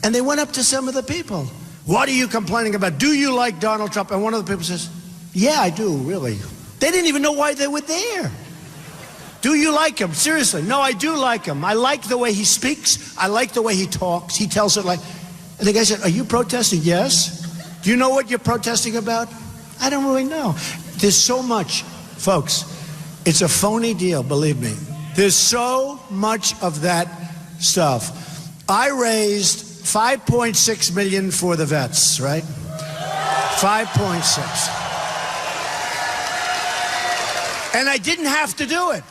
and they went up to some of the people. What are you complaining about? Do you like Donald Trump? And one of the people says, yeah, I do, really. They didn't even know why they were there. Do you like him? Seriously. No, I do like him. I like the way he speaks. I like the way he talks. He tells it like... And the guy said, are you protesting? Yes. Do you know what you're protesting about? I don't really know. There's so much, folks. It's a phony deal, believe me. There's so much of that stuff. I raised $5.6 million for the vets, right? 5.6. And I didn't have to do it.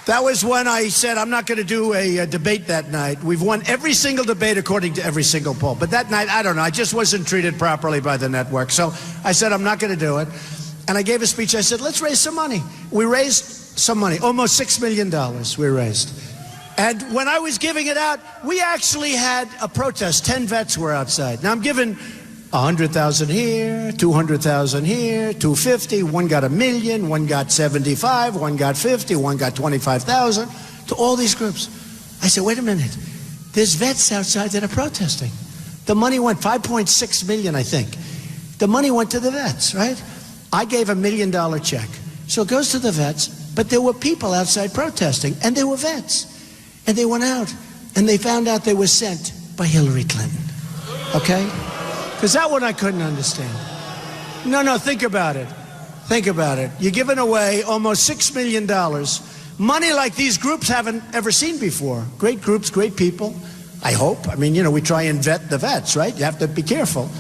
That was when I said I'm not going to do a debate that night. We've won every single debate according to every single poll. But that night, I don't know, I just wasn't treated properly by the network. So I said I'm not going to do it. And I gave a speech. I said, let's raise some money. We raised some money, almost $6 million we raised. And when I was giving it out, we actually had a protest. 10 vets were outside. Now I'm giving 100,000 here, 200,000 here, 250. One got $1 million, one got 75, one got 50, one got 25,000. To all these groups. I said, wait a minute. There's vets outside that are protesting. The money went $5.6 million, I think. The money went to the vets, right? I gave $1 million check. So it goes to the vets, but there were people outside protesting, and they were vets. And they went out, and they found out they were sent by Hillary Clinton. Okay? Because that one I couldn't understand. No, think about it. Think about it. You're giving away almost $6 million. Money like these groups haven't ever seen before. Great groups, great people. I hope. I mean, you know, we try and vet the vets, right? You have to be careful.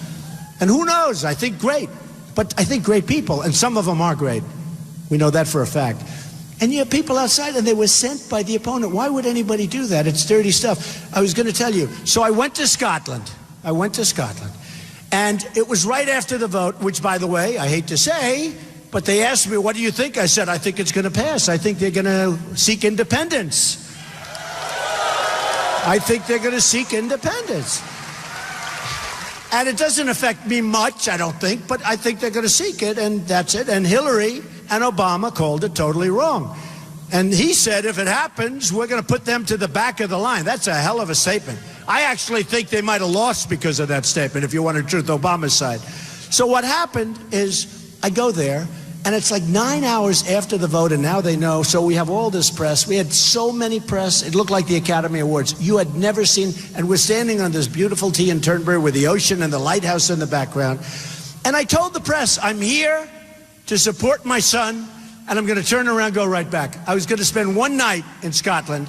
And who knows? I think great. But I think great people, and some of them are great. We know that for a fact. And you have people outside, and they were sent by the opponent. Why would anybody do that? It's dirty stuff. I was going to tell you. So I went to Scotland. And it was right after the vote, which, by the way, I hate to say, but they asked me, what do you think? I said, I think it's going to pass. I think they're going to seek independence. I think they're going to seek independence. And it doesn't affect me much, I don't think, but I think they're going to seek it, and that's it. And Hillary and Obama called it totally wrong. And he said, if it happens, we're going to put them to the back of the line. That's a hell of a statement. I actually think they might have lost because of that statement, if you want to truth Obama's side. So what happened is I go there, and it's like 9 hours after the vote, and now they know. So we have all this press. We had so many press. It looked like the Academy Awards. You had never seen, and we're standing on this beautiful tee in Turnberry with the ocean and the lighthouse in the background. And I told the press, I'm here to support my son, and I'm going to turn around and go right back. I was going to spend one night in Scotland,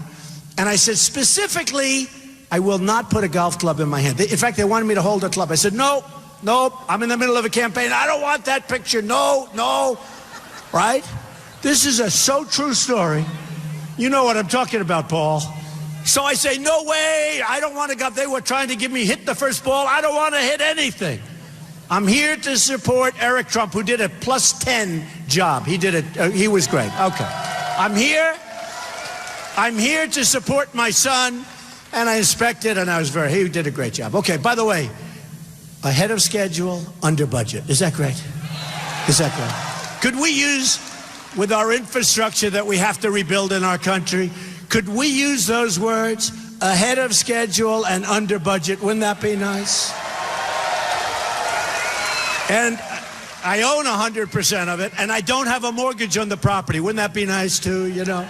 and I said specifically, I will not put a golf club in my hand. In fact, they wanted me to hold a club. I said, nope, I'm in the middle of a campaign. I don't want that picture. No. Right? This is a so true story. You know what I'm talking about, Paul. So I say, no way. I don't want to go. They were trying to give me hit the first ball. I don't want to hit anything. I'm here to support Eric Trump, who did a +10 job. He did it. He was great. Okay. I'm here to support my son. And I inspected, and he did a great job. Okay, by the way, ahead of schedule, under budget. Is that great? Is that great? Could we use, with our infrastructure that we have to rebuild in our country, could we use those words, ahead of schedule and under budget? Wouldn't that be nice? And I own 100% of it, and I don't have a mortgage on the property. Wouldn't that be nice, too, you know?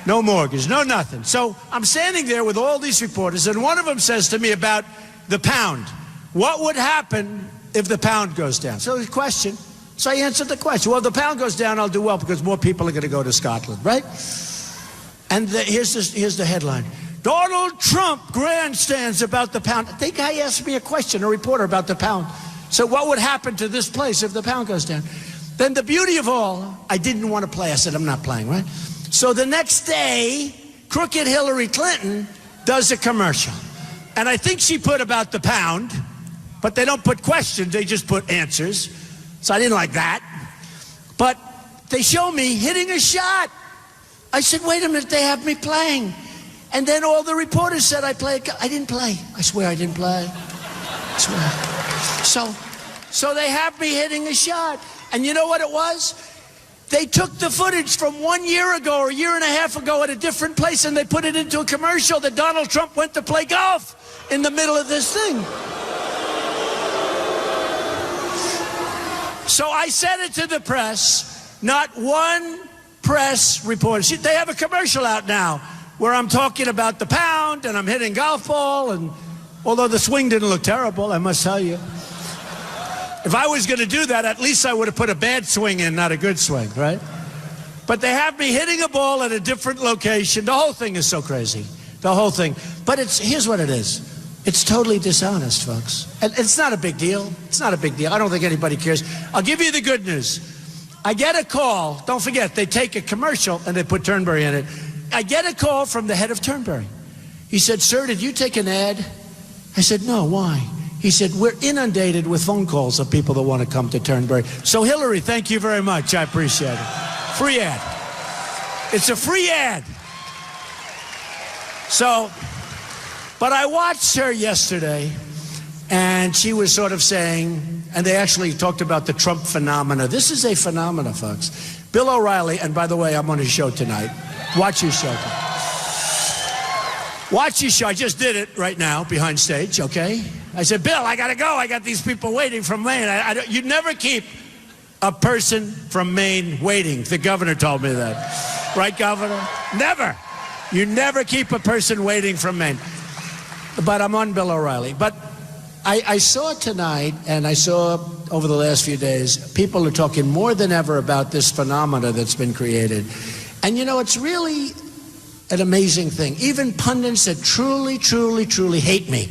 No mortgage, no nothing. So I'm standing there with all these reporters, and one of them says to me about the pound. What would happen if the pound goes down? So the question. So I answered the question. Well, if the pound goes down, I'll do well because more people are going to go to Scotland, right? And here's the headline. Donald Trump grandstands about the pound. The guy asked me a question, a reporter, about the pound. So what would happen to this place if the pound goes down? Then the beauty of all, I didn't want to play. I said, I'm not playing, right? So the next day, crooked Hillary Clinton does a commercial. And I think she put about the pound, but they don't put questions, they just put answers. So I didn't like that. But they show me hitting a shot. I said, wait a minute, they have me playing. And then all the reporters said I played. I didn't play. I swear I didn't play. I swear. So they have me hitting a shot. And you know what it was? They took the footage from 1 year ago or a year and a half ago at a different place, and they put it into a commercial that Donald Trump went to play golf in the middle of this thing. So I said it to the press. Not one press reporter. They have a commercial out now where I'm talking about the pound and I'm hitting golf ball, and although the swing didn't look terrible, I must tell you. If I was going to do that, at least I would have put a bad swing in, not a good swing, right? But they have me hitting a ball at a different location. The whole thing is so crazy. The whole thing. But here's what it is. It's totally dishonest, folks. And it's not a big deal. It's not a big deal. I don't think anybody cares. I'll give you the good news. I get a call. Don't forget, they take a commercial and they put Turnberry in it. I get a call from the head of Turnberry. He said, "Sir, did you take an ad?" I said, "No, why?" He said, "We're inundated with phone calls of people that want to come to Turnberry." So Hillary, thank you very much. I appreciate it. Free ad. It's a free ad. So, but I watched her yesterday, and she was sort of saying, and they actually talked about the Trump phenomena. This is a phenomena, folks. Bill O'Reilly, and by the way, I'm on his show tonight. Watch his show. Watch his show. I just did it right now, behind stage, okay? I said, "Bill, I got to go. I got these people waiting from Maine." You never keep a person from Maine waiting. The governor told me that. Right, Governor? Never. You never keep a person waiting from Maine. But I'm on Bill O'Reilly. But I saw tonight, and I saw over the last few days, people are talking more than ever about this phenomena that's been created. And you know, it's really an amazing thing. Even pundits that truly, truly, truly hate me,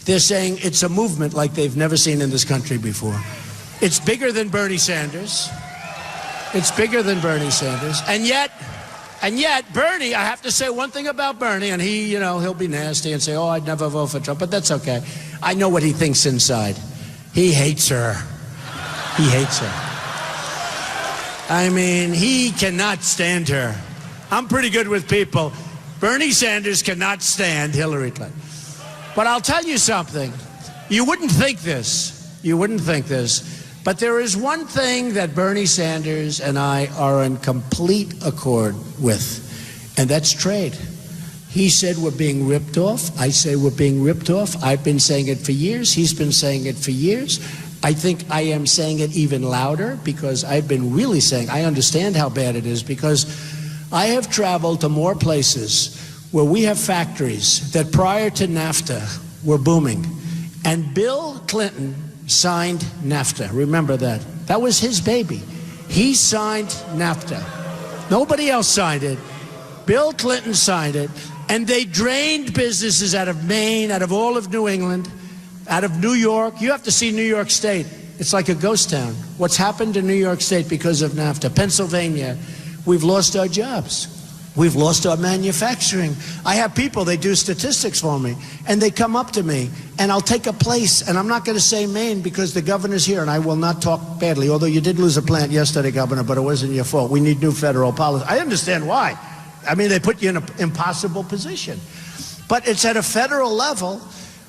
they're saying it's a movement like they've never seen in this country before. It's bigger than Bernie Sanders. It's bigger than Bernie Sanders. And yet, Bernie, I have to say one thing about Bernie, and he'll be nasty and say, "Oh, I'd never vote for Trump," but that's okay. I know what he thinks inside. He hates her. He hates her. I mean, he cannot stand her. I'm pretty good with people. Bernie Sanders cannot stand Hillary Clinton. But I'll tell you something. You wouldn't think this. You wouldn't think this. But there is one thing that Bernie Sanders and I are in complete accord with, and that's trade. He said we're being ripped off. I say we're being ripped off. I've been saying it for years. He's been saying it for years. I think I am saying it even louder because I've been really saying, I understand how bad it is, because I have traveled to more places where we have factories that prior to NAFTA were booming. And Bill Clinton signed NAFTA. Remember that. That was his baby. He signed NAFTA. Nobody else signed it. Bill Clinton signed it. And they drained businesses out of Maine, out of all of New England, out of New York. You have to see New York State. It's like a ghost town. What's happened to New York State because of NAFTA? Pennsylvania, we've lost our jobs. We've lost our manufacturing. I have people, they do statistics for me, and they come up to me, and I'll take a place, and I'm not going to say Maine because the governor's here, and I will not talk badly, although you did lose a plant yesterday, Governor, but it wasn't your fault. We need new federal policy. I understand why. I mean, they put you in an impossible position. But it's at a federal level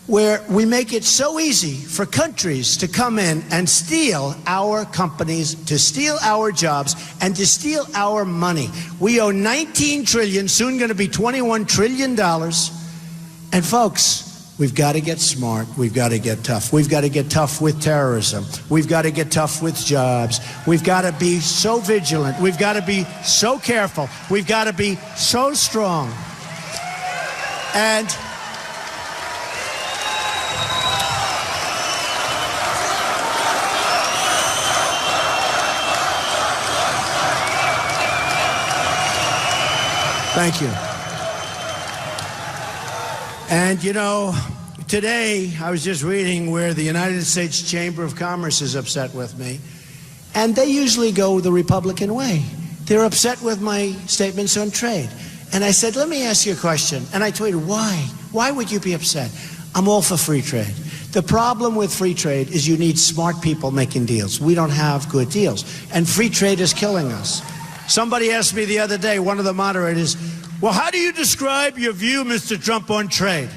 where we make it so easy for countries to come in and steal our companies, to steal our jobs, and to steal our money. We owe $19 trillion, soon going to be $21 trillion. And folks, we've got to get smart. We've got to get tough. We've got to get tough with terrorism. We've got to get tough with jobs. We've got to be so vigilant. We've got to be so careful. We've got to be so strong. And thank you. And you know, today I was just reading where the United States Chamber of Commerce is upset with me. And they usually go the Republican way. They're upset with my statements on trade. And I said, let me ask you a question. And I tweeted, why? Why would you be upset? I'm all for free trade. The problem with free trade is you need smart people making deals. We don't have good deals. And free trade is killing us. Somebody asked me the other day, one of the moderators, well, how do you describe your view, Mr. Trump, on trade?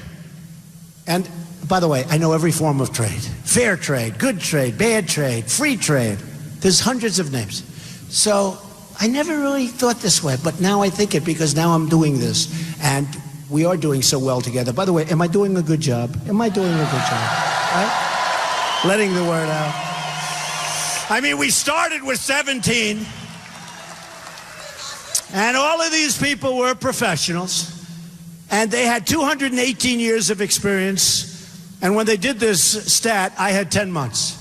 And by the way, I know every form of trade. Fair trade, good trade, bad trade, free trade. There's hundreds of names. So I never really thought this way, but now I think it because now I'm doing this. And we are doing so well together. By the way, am I doing a good job? Am I doing a good job? Right? Letting the word out. I mean, we started with 17. And all of these people were professionals, and they had 218 years of experience. And when they did this stat, I had 10 months.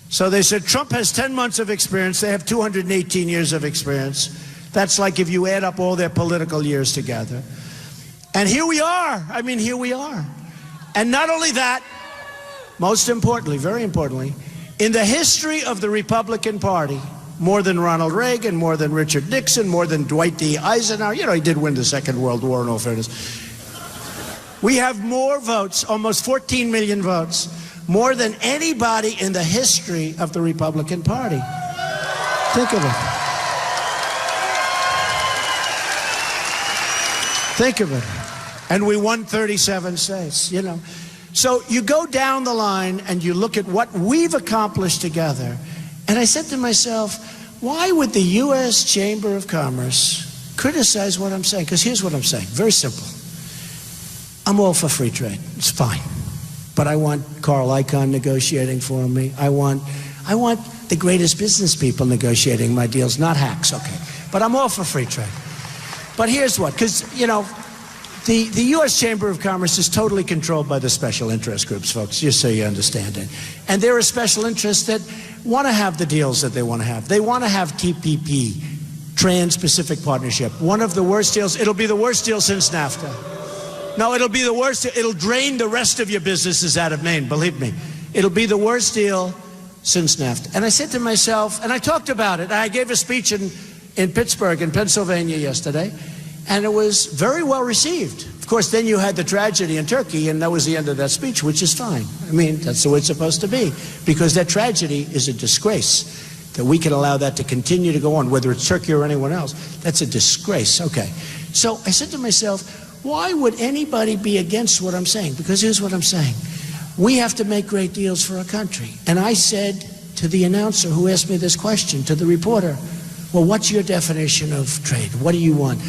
So they said, Trump has 10 months of experience. They have 218 years of experience. That's like if you add up all their political years together. And here we are. I mean, here we are. And not only that, most importantly, very importantly, in the history of the Republican Party, More than Ronald Reagan, more than Richard Nixon, more than Dwight D. Eisenhower. You know, he did win the Second World War, in all fairness. We have more votes, almost 14 million votes, more than anybody in the history of the Republican Party. Think of it. Think of it. And we won 37 states, you know. So you go down the line and you look at what we've accomplished together. And I said to myself, why would the U.S. Chamber of Commerce criticize what I'm saying? Because here's what I'm saying. Very simple. I'm all for free trade. It's fine. But I want Carl Icahn negotiating for me. I want the greatest business people negotiating my deals, not hacks, okay. But I'm all for free trade. But here's what, because, you know, the U.S. Chamber of Commerce is totally controlled by the special interest groups, folks, just so you understand it. And there are special interests that want to have the deals that they want to have. They want to have TPP, Trans-Pacific Partnership. One of the worst deals. It'll be the worst deal since NAFTA. No, it'll be the worst. It'll drain the rest of your businesses out of Maine, believe me. It'll be the worst deal since NAFTA. And I said to myself, and I talked about it. I gave a speech in Pittsburgh, in Pennsylvania yesterday, and it was very well received. Of course, then you had the tragedy in Turkey, and that was the end of that speech, which is fine. I mean, that's the way it's supposed to be, because that tragedy is a disgrace that we can allow that to continue to go on, whether it's Turkey or anyone else. That's a disgrace. Okay. So I said to myself, why would anybody be against what I'm saying? Because here's what I'm saying. We have to make great deals for our country. And I said to the announcer who asked me this question, to the reporter, well, what's your definition of trade? What do you want?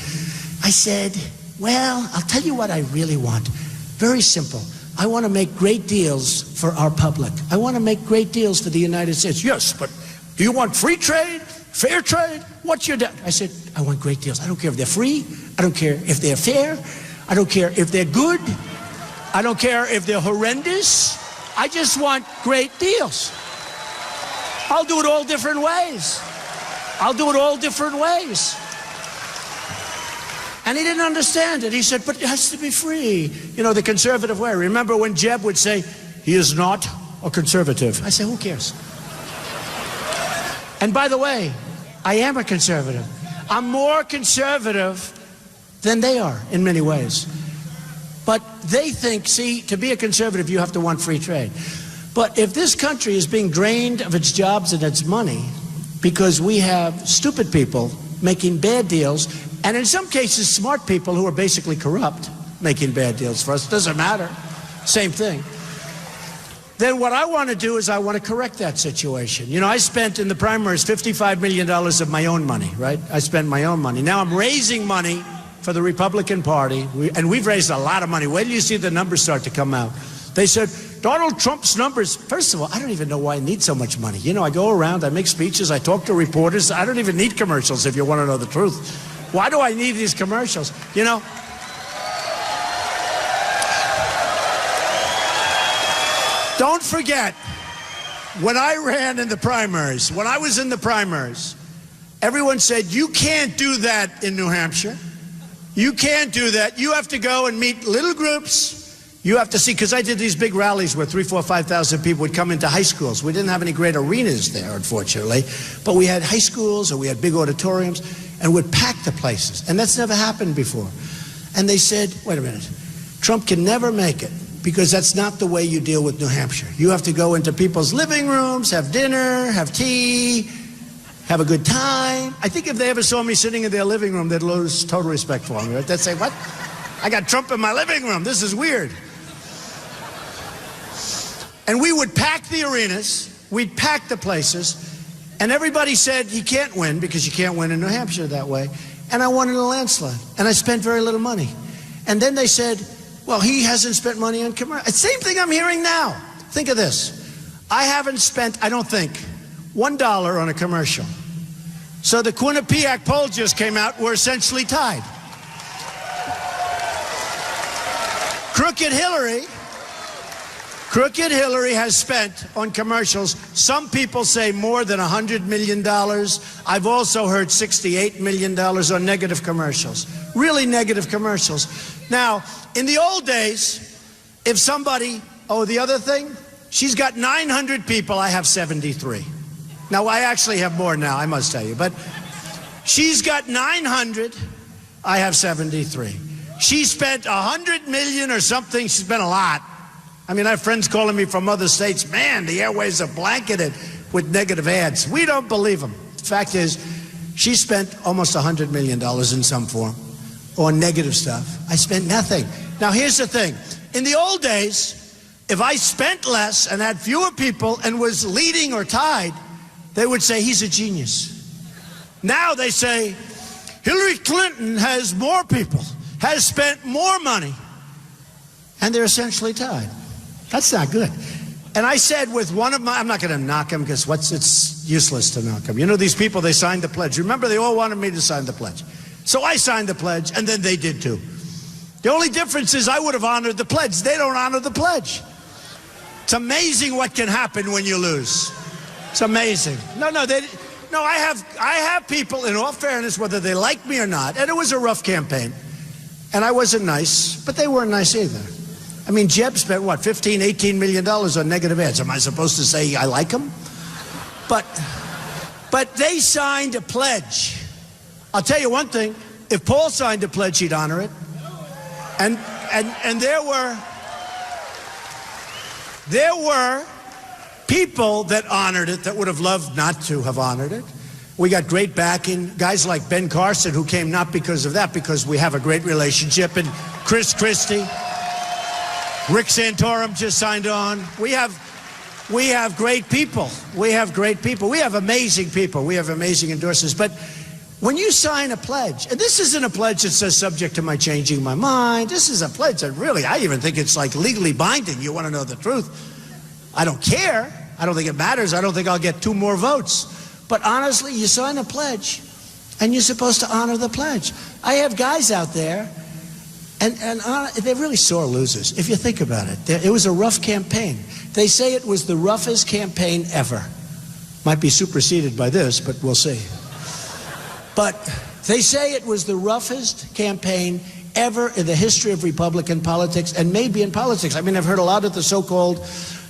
I said, well, I'll tell you what I really want. Very simple. I want to make great deals for our public. I want to make great deals for the United States. Yes, but do you want free trade, fair trade? What's your I said, I want great deals. I don't care if they're free. I don't care if they're fair. I don't care if they're good. I don't care if they're horrendous. I just want great deals. I'll do it all different ways. I'll do it all different ways. And he didn't understand it. He said, but it has to be free. You know, the conservative way. Remember when Jeb would say, he is not a conservative. I said, who cares? And by the way, I am a conservative. I'm more conservative than they are in many ways. But they think, see, to be a conservative, you have to want free trade. But if this country is being drained of its jobs and its money because we have stupid people making bad deals, and in some cases, smart people who are basically corrupt making bad deals for us, it doesn't matter, same thing, then what I want to do is I want to correct that situation. You know, I spent in the primaries $55 million of my own money, right? I spent my own money. Now I'm raising money for the Republican Party, and we've raised a lot of money. Wait till you see the numbers start to come out. They said, Donald Trump's numbers, first of all, I don't even know why I need so much money. You know, I go around, I make speeches, I talk to reporters. I don't even need commercials, if you want to know the truth. Why do I need these commercials? You know? Don't forget, when I ran in the primaries, when I was in the primaries, everyone said, you can't do that in New Hampshire. You can't do that. You have to go and meet little groups. You have to see, because I did these big rallies where 3,000, 4,000, 5,000 people would come into high schools. We didn't have any great arenas there, unfortunately, but we had high schools or we had big auditoriums and would pack the places. And that's never happened before. And they said, wait a minute, Trump can never make it because that's not the way you deal with New Hampshire. You have to go into people's living rooms, have dinner, have tea, have a good time. I think if they ever saw me sitting in their living room, they'd lose total respect for me, right? They'd say, what? I got Trump in my living room. This is weird. And we would pack the arenas, we'd pack the places, and everybody said he can't win because you can't win in New Hampshire that way. And I won in a landslide, and I spent very little money. And then they said, well, he hasn't spent money on commercial. Same thing I'm hearing now. Think of this. I haven't spent, I don't think, $1 on a commercial. So the Quinnipiac poll just came out, we're essentially tied. Crooked Hillary has spent on commercials, some people say more than $100 million. I've also heard $68 million on negative commercials. Really negative commercials. Now, in the old days, if somebody, oh, the other thing, she's got 900 people, I have 73. Now, I actually have more now, I must tell you. But she's got 900. I have 73. She spent 100 million or something. She spent a lot. I mean, I have friends calling me from other states. Man, the airways are blanketed with negative ads. We don't believe them. The fact is, she spent almost $100 million in some form on negative stuff. I spent nothing. Now, here's the thing. In the old days, if I spent less and had fewer people and was leading or tied, they would say he's a genius. Now they say Hillary Clinton has more people, has spent more money, and they're essentially tied. That's not good. And I said with one of my, I'm not going to knock him because it's useless to knock him. You know, these people, they signed the pledge. Remember, they all wanted me to sign the pledge. So I signed the pledge, and then they did too. The only difference is I would have honored the pledge. They don't honor the pledge. It's amazing what can happen when you lose. It's amazing. No, I have people, in all fairness, whether they like me or not, and it was a rough campaign, and I wasn't nice, but they weren't nice either. I mean, Jeb spent, what, $15, $18 million on negative ads. Am I supposed to say I like him? But they signed a pledge. I'll tell you one thing, if Paul signed a pledge, he'd honor it. And there were people that honored it that would have loved not to have honored it. We got great backing. Guys like Ben Carson, who came not because of that, because we have a great relationship, and Chris Christie, Rick Santorum just signed on. We have great people. We have great people. We have amazing people. We have amazing endorsers. But when you sign a pledge, and this isn't a pledge that says subject to my changing my mind. This is a pledge that really, I even think it's like legally binding. You want to know the truth. I don't care. I don't think it matters. I don't think I'll get 2 more votes. But honestly, you sign a pledge, and you're supposed to honor the pledge. I have guys out there, and they're really sore losers, if you think about it. It was a rough campaign. They say it was the roughest campaign ever. Might be superseded by this, but we'll see. But they say it was the roughest campaign ever in the history of Republican politics, and maybe in politics. I mean, I've heard a lot of the so-called,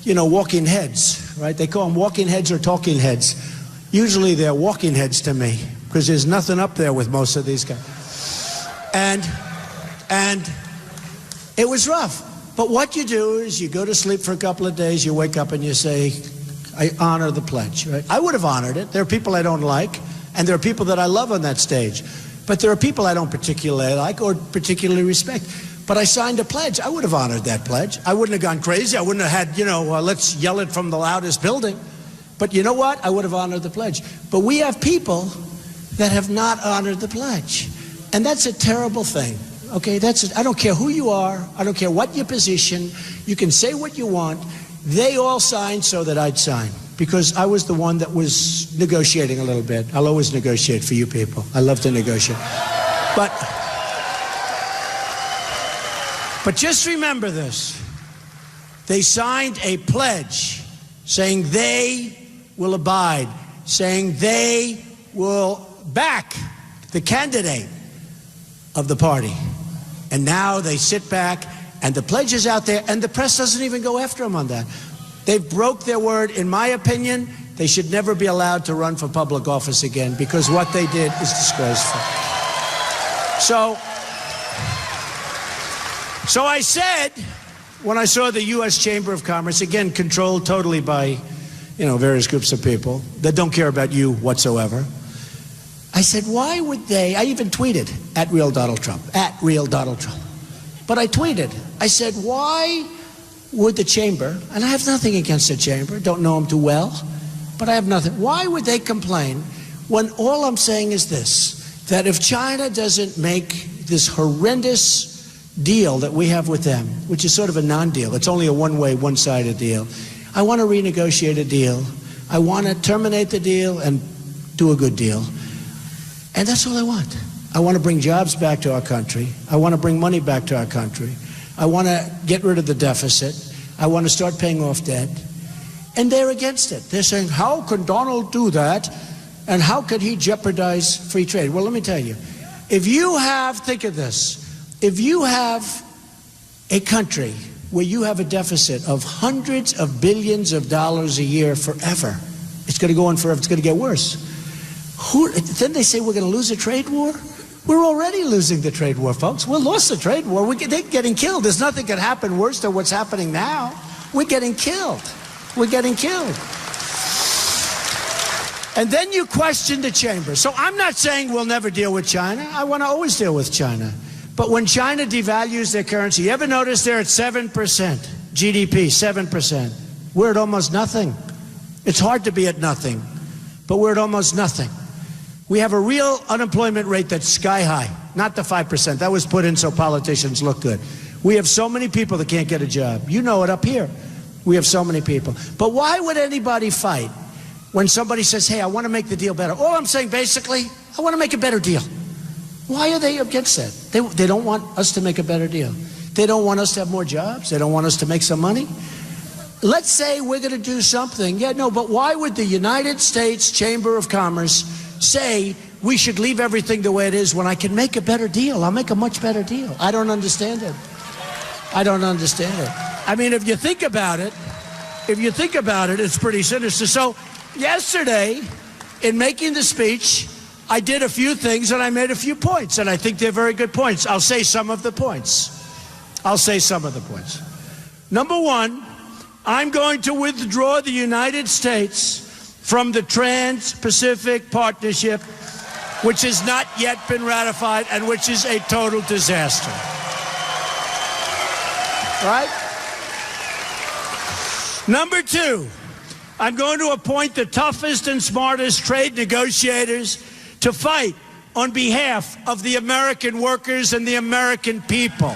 walking heads, right? They call them walking heads or talking heads. Usually they're walking heads to me, because there's nothing up there with most of these guys. And it was rough. But what you do is you go to sleep for a couple of days, you wake up and you say, I honor the pledge, right? I would have honored it. There are people I don't like, and there are people that I love on that stage. But there are people I don't particularly like or particularly respect. But I signed a pledge. I would have honored that pledge. I wouldn't have gone crazy. I wouldn't have had, let's yell it from the loudest building. But you know what? I would have honored the pledge. But we have people that have not honored the pledge. And that's a terrible thing. Okay, I don't care who you are. I don't care what your position. You can say what you want. They all signed so that I'd sign, because I was the one that was negotiating a little bit. I'll always negotiate for you people. I love to negotiate. But just remember this. They signed a pledge saying they will abide, saying they will back the candidate of the party. And now they sit back, and the pledge is out there, and the press doesn't even go after them on that. They broke their word. In my opinion, they should never be allowed to run for public office again, because what they did is disgraceful. So I said, when I saw the U.S. Chamber of Commerce, again, controlled totally by, various groups of people that don't care about you whatsoever, I said, why would they, I even tweeted, @RealDonaldTrump, @RealDonaldTrump. But I tweeted, I said, why would the chamber, and I have nothing against the chamber, don't know them too well, but I have nothing. Why would they complain when all I'm saying is this, that if China doesn't make this horrendous deal that we have with them, which is sort of a non-deal, it's only a one-way, one-sided deal, I want to renegotiate a deal. I want to terminate the deal and do a good deal. And that's all I want. I want to bring jobs back to our country. I want to bring money back to our country. I want to get rid of the deficit. I want to start paying off debt. And they're against it. They're saying, how can Donald do that? And how could he jeopardize free trade? Well, let me tell you. If you have, think of this, if you have a country where you have a deficit of hundreds of billions of dollars a year forever, It's going to go on forever. It's going to get worse. Then they say we're going to lose a trade war? We're already losing the trade war, folks. We lost the trade war. They're getting killed. There's nothing that can happen worse than what's happening now. We're getting killed. We're getting killed. And then you question the chamber. So I'm not saying we'll never deal with China. I want to always deal with China. But when China devalues their currency, you ever notice they're at 7% GDP, 7%. We're at almost nothing. It's hard to be at nothing, but we're at almost nothing. We have a real unemployment rate that's sky high, not the 5%. That was put in so politicians look good. We have so many people that can't get a job. You know it up here. We have so many people. But why would anybody fight when somebody says, hey, I want to make the deal better? All I'm saying, basically, I want to make a better deal. Why are they against that? They don't want us to make a better deal. They don't want us to have more jobs. They don't want us to make some money. Let's say we're going to do something. Yeah, no, but why would the United States Chamber of Commerce say we should leave everything the way it is when I can make a better deal? I'll make a much better deal. I don't understand it. I don't understand it. I mean, if you think about it, it's pretty sinister. So yesterday, in making the speech, I did a few things and I made a few points, and I think they're very good points. I'll say some of the points. Number one, I'm going to withdraw the United States from the Trans-Pacific Partnership, which has not yet been ratified and which is a total disaster. Right? Number two, I'm going to appoint the toughest and smartest trade negotiators to fight on behalf of the American workers and the American people.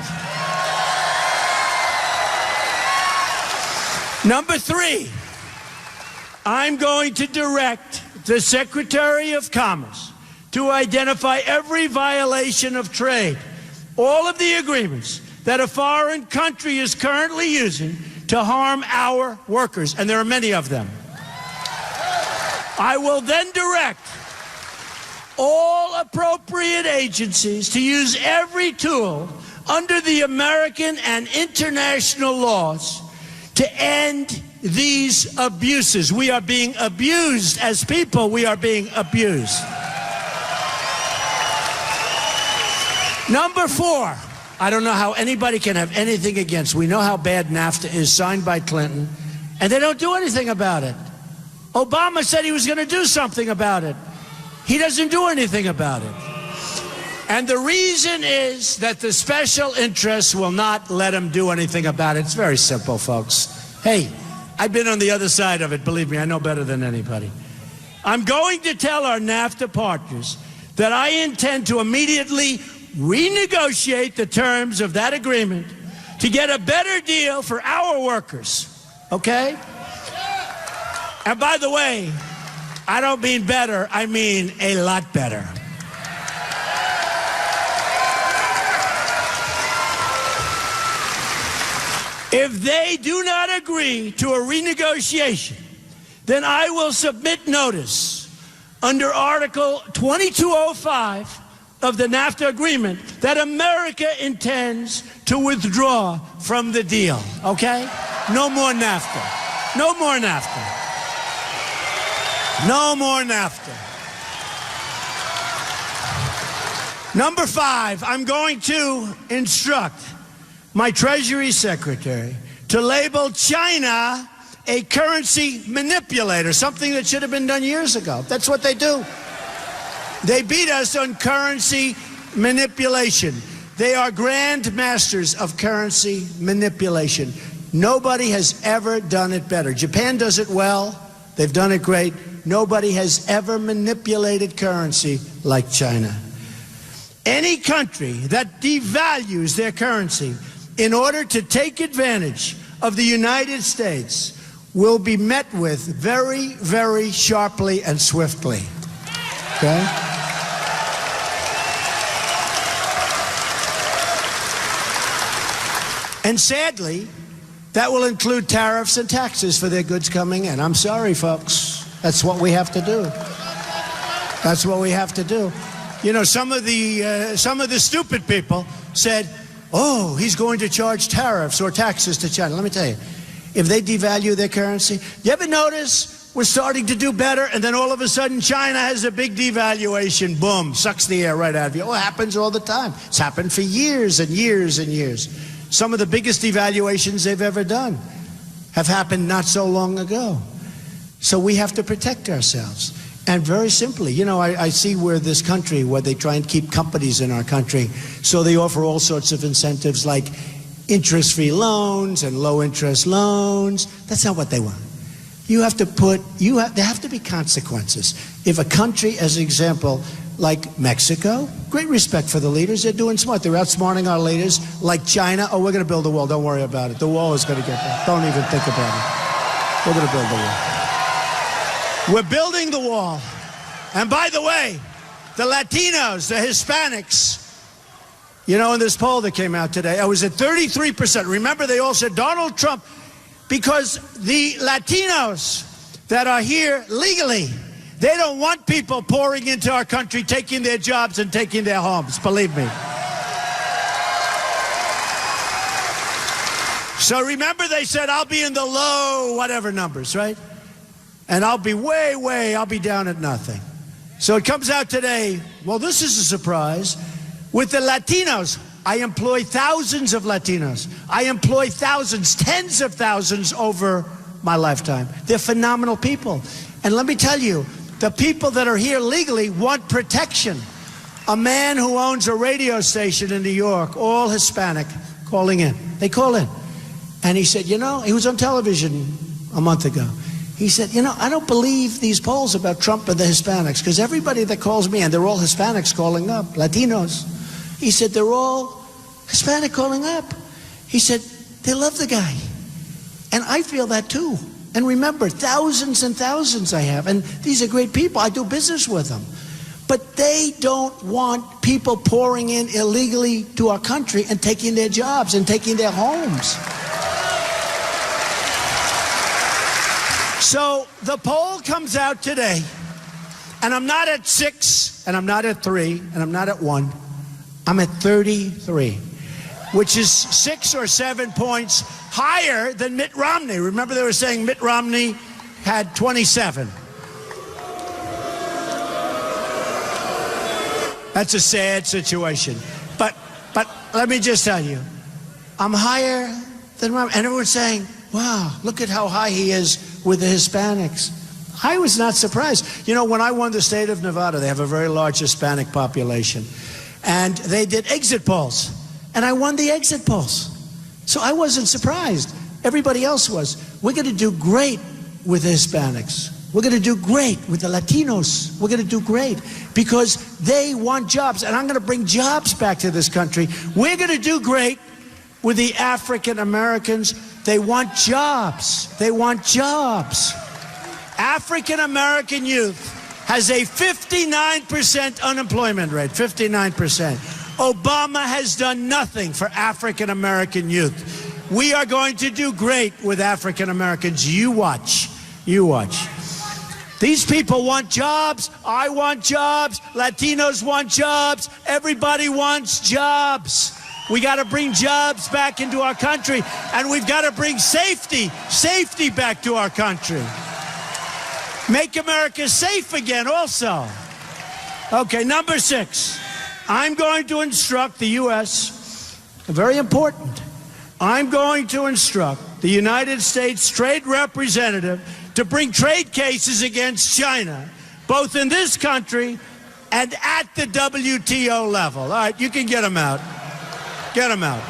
Number three, I'm going to direct the Secretary of Commerce to identify every violation of trade, all of the agreements that a foreign country is currently using to harm our workers, and there are many of them. I will then direct all appropriate agencies to use every tool under the American and international laws to end these abuses. We are being abused as people. We are being abused. Number four, I don't know how anybody can have anything against. We know how bad NAFTA is, signed by Clinton, and they don't do anything about it. Obama said he was going to do something about it. He doesn't do anything about it. And the reason is that the special interests will not let him do anything about it. It's very simple, folks. Hey, I've been on the other side of it. Believe me, I know better than anybody. I'm going to tell our NAFTA partners that I intend to immediately renegotiate the terms of that agreement to get a better deal for our workers. Okay? And by the way, I don't mean better, I mean a lot better. If they do not agree to a renegotiation, then I will submit notice under Article 2205 of the NAFTA agreement that America intends to withdraw from the deal, okay? No more NAFTA. No more NAFTA. No more NAFTA. Number five, I'm going to instruct my Treasury Secretary to label China a currency manipulator, something that should have been done years ago. That's what they do. They beat us on currency manipulation. They are grand masters of currency manipulation. Nobody has ever done it better. Japan does it well. They've done it great. Nobody has ever manipulated currency like China. Any country that devalues their currency in order to take advantage of the United States will be met with very, very sharply and swiftly. Okay? And sadly, that will include tariffs and taxes for their goods coming in. I'm sorry, folks. That's what we have to do. That's what we have to do. You know, some of the stupid people said, oh, he's going to charge tariffs or taxes to China. Let me tell you, if they devalue their currency, you ever notice we're starting to do better, and then all of a sudden China has a big devaluation. Boom, sucks the air right out of you. Oh, it happens all the time. It's happened for years and years and years. Some of the biggest devaluations they've ever done have happened not so long ago. So we have to protect ourselves. And very simply, you know, I see where this country, where they try and keep companies in our country, so they offer all sorts of incentives like interest-free loans and low-interest loans. That's not what they want. There have to be consequences. If a country, as an example, like Mexico, great respect for the leaders, they're doing smart. They're outsmarting our leaders. Like China, oh, we're going to build a wall. Don't worry about it. The wall is going to get there. Don't even think about it. We're going to build the wall. We're building the wall. And by the way, the Latinos, the Hispanics, you know, in this poll that came out today, I was at 33%. Remember, they all said Donald Trump, because the Latinos that are here legally, they don't want people pouring into our country, taking their jobs and taking their homes, believe me. So remember, they said, I'll be in the low whatever numbers, right? And I'll be I'll be down at nothing. So it comes out today, well, this is a surprise. With the Latinos, I employ thousands of Latinos. I employ thousands, tens of thousands over my lifetime. They're phenomenal people. And let me tell you, the people that are here legally want protection. A man who owns a radio station in New York, all Hispanic, calling in. They call in. And he said, you know, he was on television a month ago. He said, you know, I don't believe these polls about Trump and the Hispanics, because everybody that calls me, and they're all Hispanics calling up, Latinos. He said, they're all Hispanic calling up. He said, they love the guy. And I feel that too. And remember, thousands and thousands I have. And these are great people. I do business with them. But they don't want people pouring in illegally to our country and taking their jobs and taking their homes. So the poll comes out today, and I'm not at 6, and I'm not at 3, and I'm not at 1. I'm at 33, which is 6 or 7 points higher than Mitt Romney. Remember, they were saying Mitt Romney had 27. That's a sad situation. But let me just tell you, I'm higher than Romney. And everyone's saying, wow, look at how high he is with the Hispanics. I was not surprised. You know, when I won the state of Nevada, they have a very large Hispanic population. And they did exit polls. And I won the exit polls. So I wasn't surprised. Everybody else was. We're going to do great with the Hispanics. We're going to do great with the Latinos. We're going to do great because they want jobs. And I'm going to bring jobs back to this country. We're going to do great with the African Americans. They want jobs. They want jobs. African American youth has a 59% unemployment rate, 59%. Obama has done nothing for African American youth. We are going to do great with African Americans. You watch. You watch. These people want jobs. I want jobs. Latinos want jobs. Everybody wants jobs. We got to bring jobs back into our country, and we've got to bring safety back to our country. Make America safe again also. Okay, number 6. I'm going to instruct the U.S., very important, I'm going to instruct the United States Trade Representative to bring trade cases against China, both in this country and at the WTO level. All right, you can get them out. Get them out.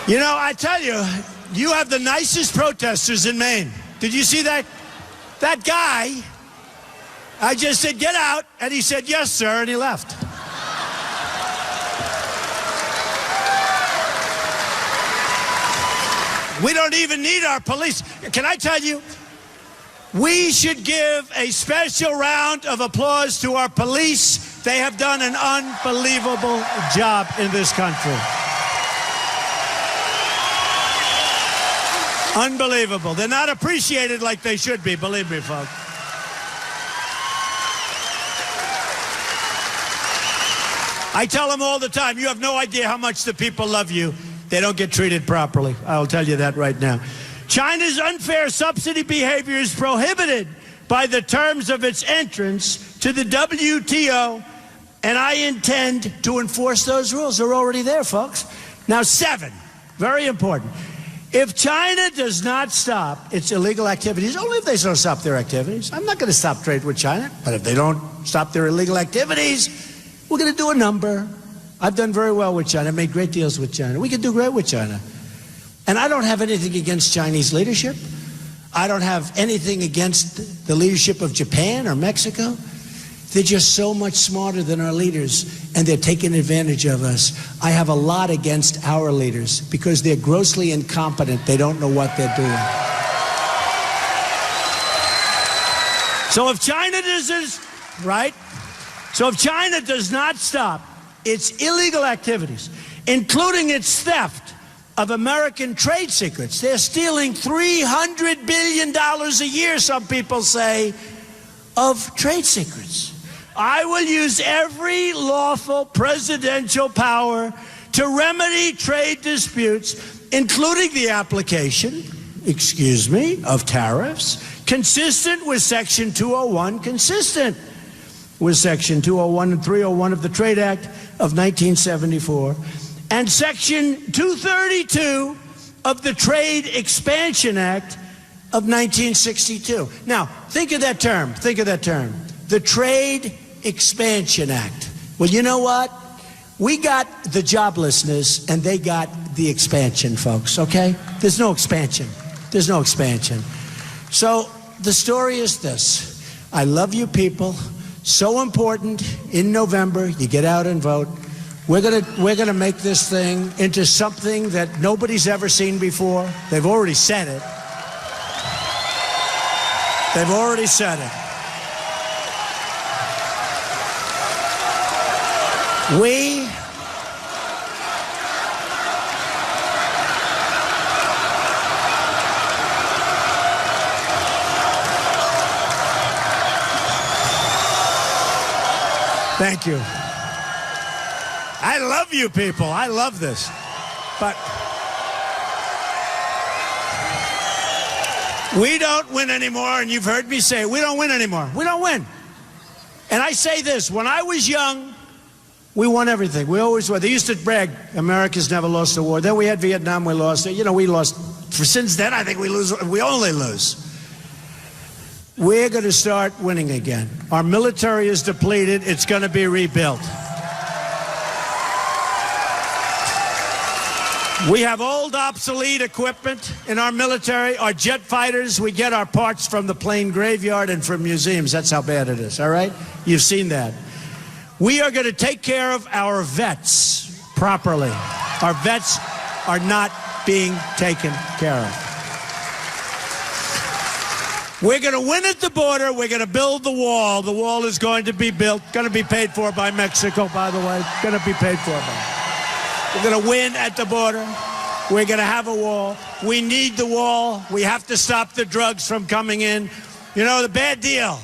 You know, I tell you, you have the nicest protesters in Maine. Did you see that? That guy, I just said, get out, and he said, yes, sir, and he left. We don't even need our police. Can I tell you, we should give a special round of applause to our police. They have done an unbelievable job in this country. Unbelievable. They're not appreciated like they should be, believe me, folks. I tell them all the time, you have no idea how much the people love you. They don't get treated properly. I'll tell you that right now. China's unfair subsidy behavior is prohibited by the terms of its entrance to the WTO, and I intend to enforce those rules. They're already there, folks. Now, 7, very important. If China does not stop its illegal activities, only if they don't stop their activities. I'm not going to stop trade with China, but if they don't stop their illegal activities, we're going to do a number. I've done very well with China. I've made great deals with China. We can do great with China. And I don't have anything against Chinese leadership. I don't have anything against the leadership of Japan or Mexico. They're just so much smarter than our leaders, and they're taking advantage of us. I have a lot against our leaders because they're grossly incompetent. They don't know what they're doing. So if China does this, right? So if China does not stop its illegal activities, including its theft of American trade secrets, they're stealing $300 billion a year, some people say, of trade secrets. I will use every lawful presidential power to remedy trade disputes, including the application, of tariffs, consistent with Section 201, consistent with Section 201 and 301 of the Trade Act of 1974, and Section 232 of the Trade Expansion Act of 1962. Now, think of that term. Think of that term. The Trade Expansion Act. Well, you know what? We got the joblessness and they got the expansion, folks, okay? There's no expansion. There's no expansion. So the story is this. I love you people. So important. In November, you get out and vote. We're gonna make this thing into something that nobody's ever seen before. They've already said it. They've already said it. We Thank you. I love you people. I love this. But we don't win anymore, and you've heard me say we don't win anymore. We don't win. And I say this, when I was young, we won everything. We always won. They used to brag, America's never lost a war. Then we had Vietnam, we lost it. You know, we lost. Since then, I think we only lose. We're going to start winning again. Our military is depleted. It's going to be rebuilt. We have old, obsolete equipment in our military. Our jet fighters, we get our parts from the plane graveyard and from museums. That's how bad it is, all right? You've seen that. We are going to take care of our vets properly. Our vets are not being taken care of. We're going to win at the border. We're going to build the wall. The wall is going to be built. Going to be paid for by Mexico, by the way. Going to be paid for by. We're going to win at the border. We're going to have a wall. We need the wall. We have to stop the drugs from coming in. You know, the bad deal.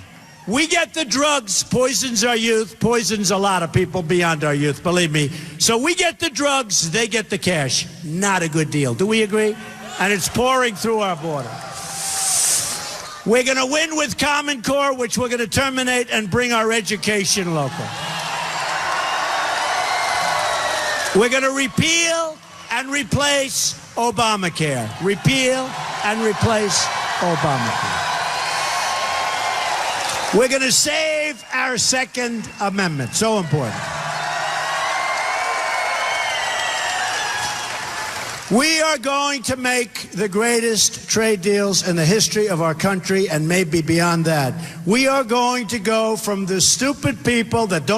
We get the drugs, poisons our youth, poisons a lot of people beyond our youth, believe me. So we get the drugs, they get the cash. Not a good deal. Do we agree? And it's pouring through our border. We're going to win with Common Core, which we're going to terminate and bring our education local. We're going to repeal and replace Obamacare. Repeal and replace Obamacare. We're going to save our Second Amendment. So important. We are going to make the greatest trade deals in the history of our country and maybe beyond that. We are going to go from the stupid people that don't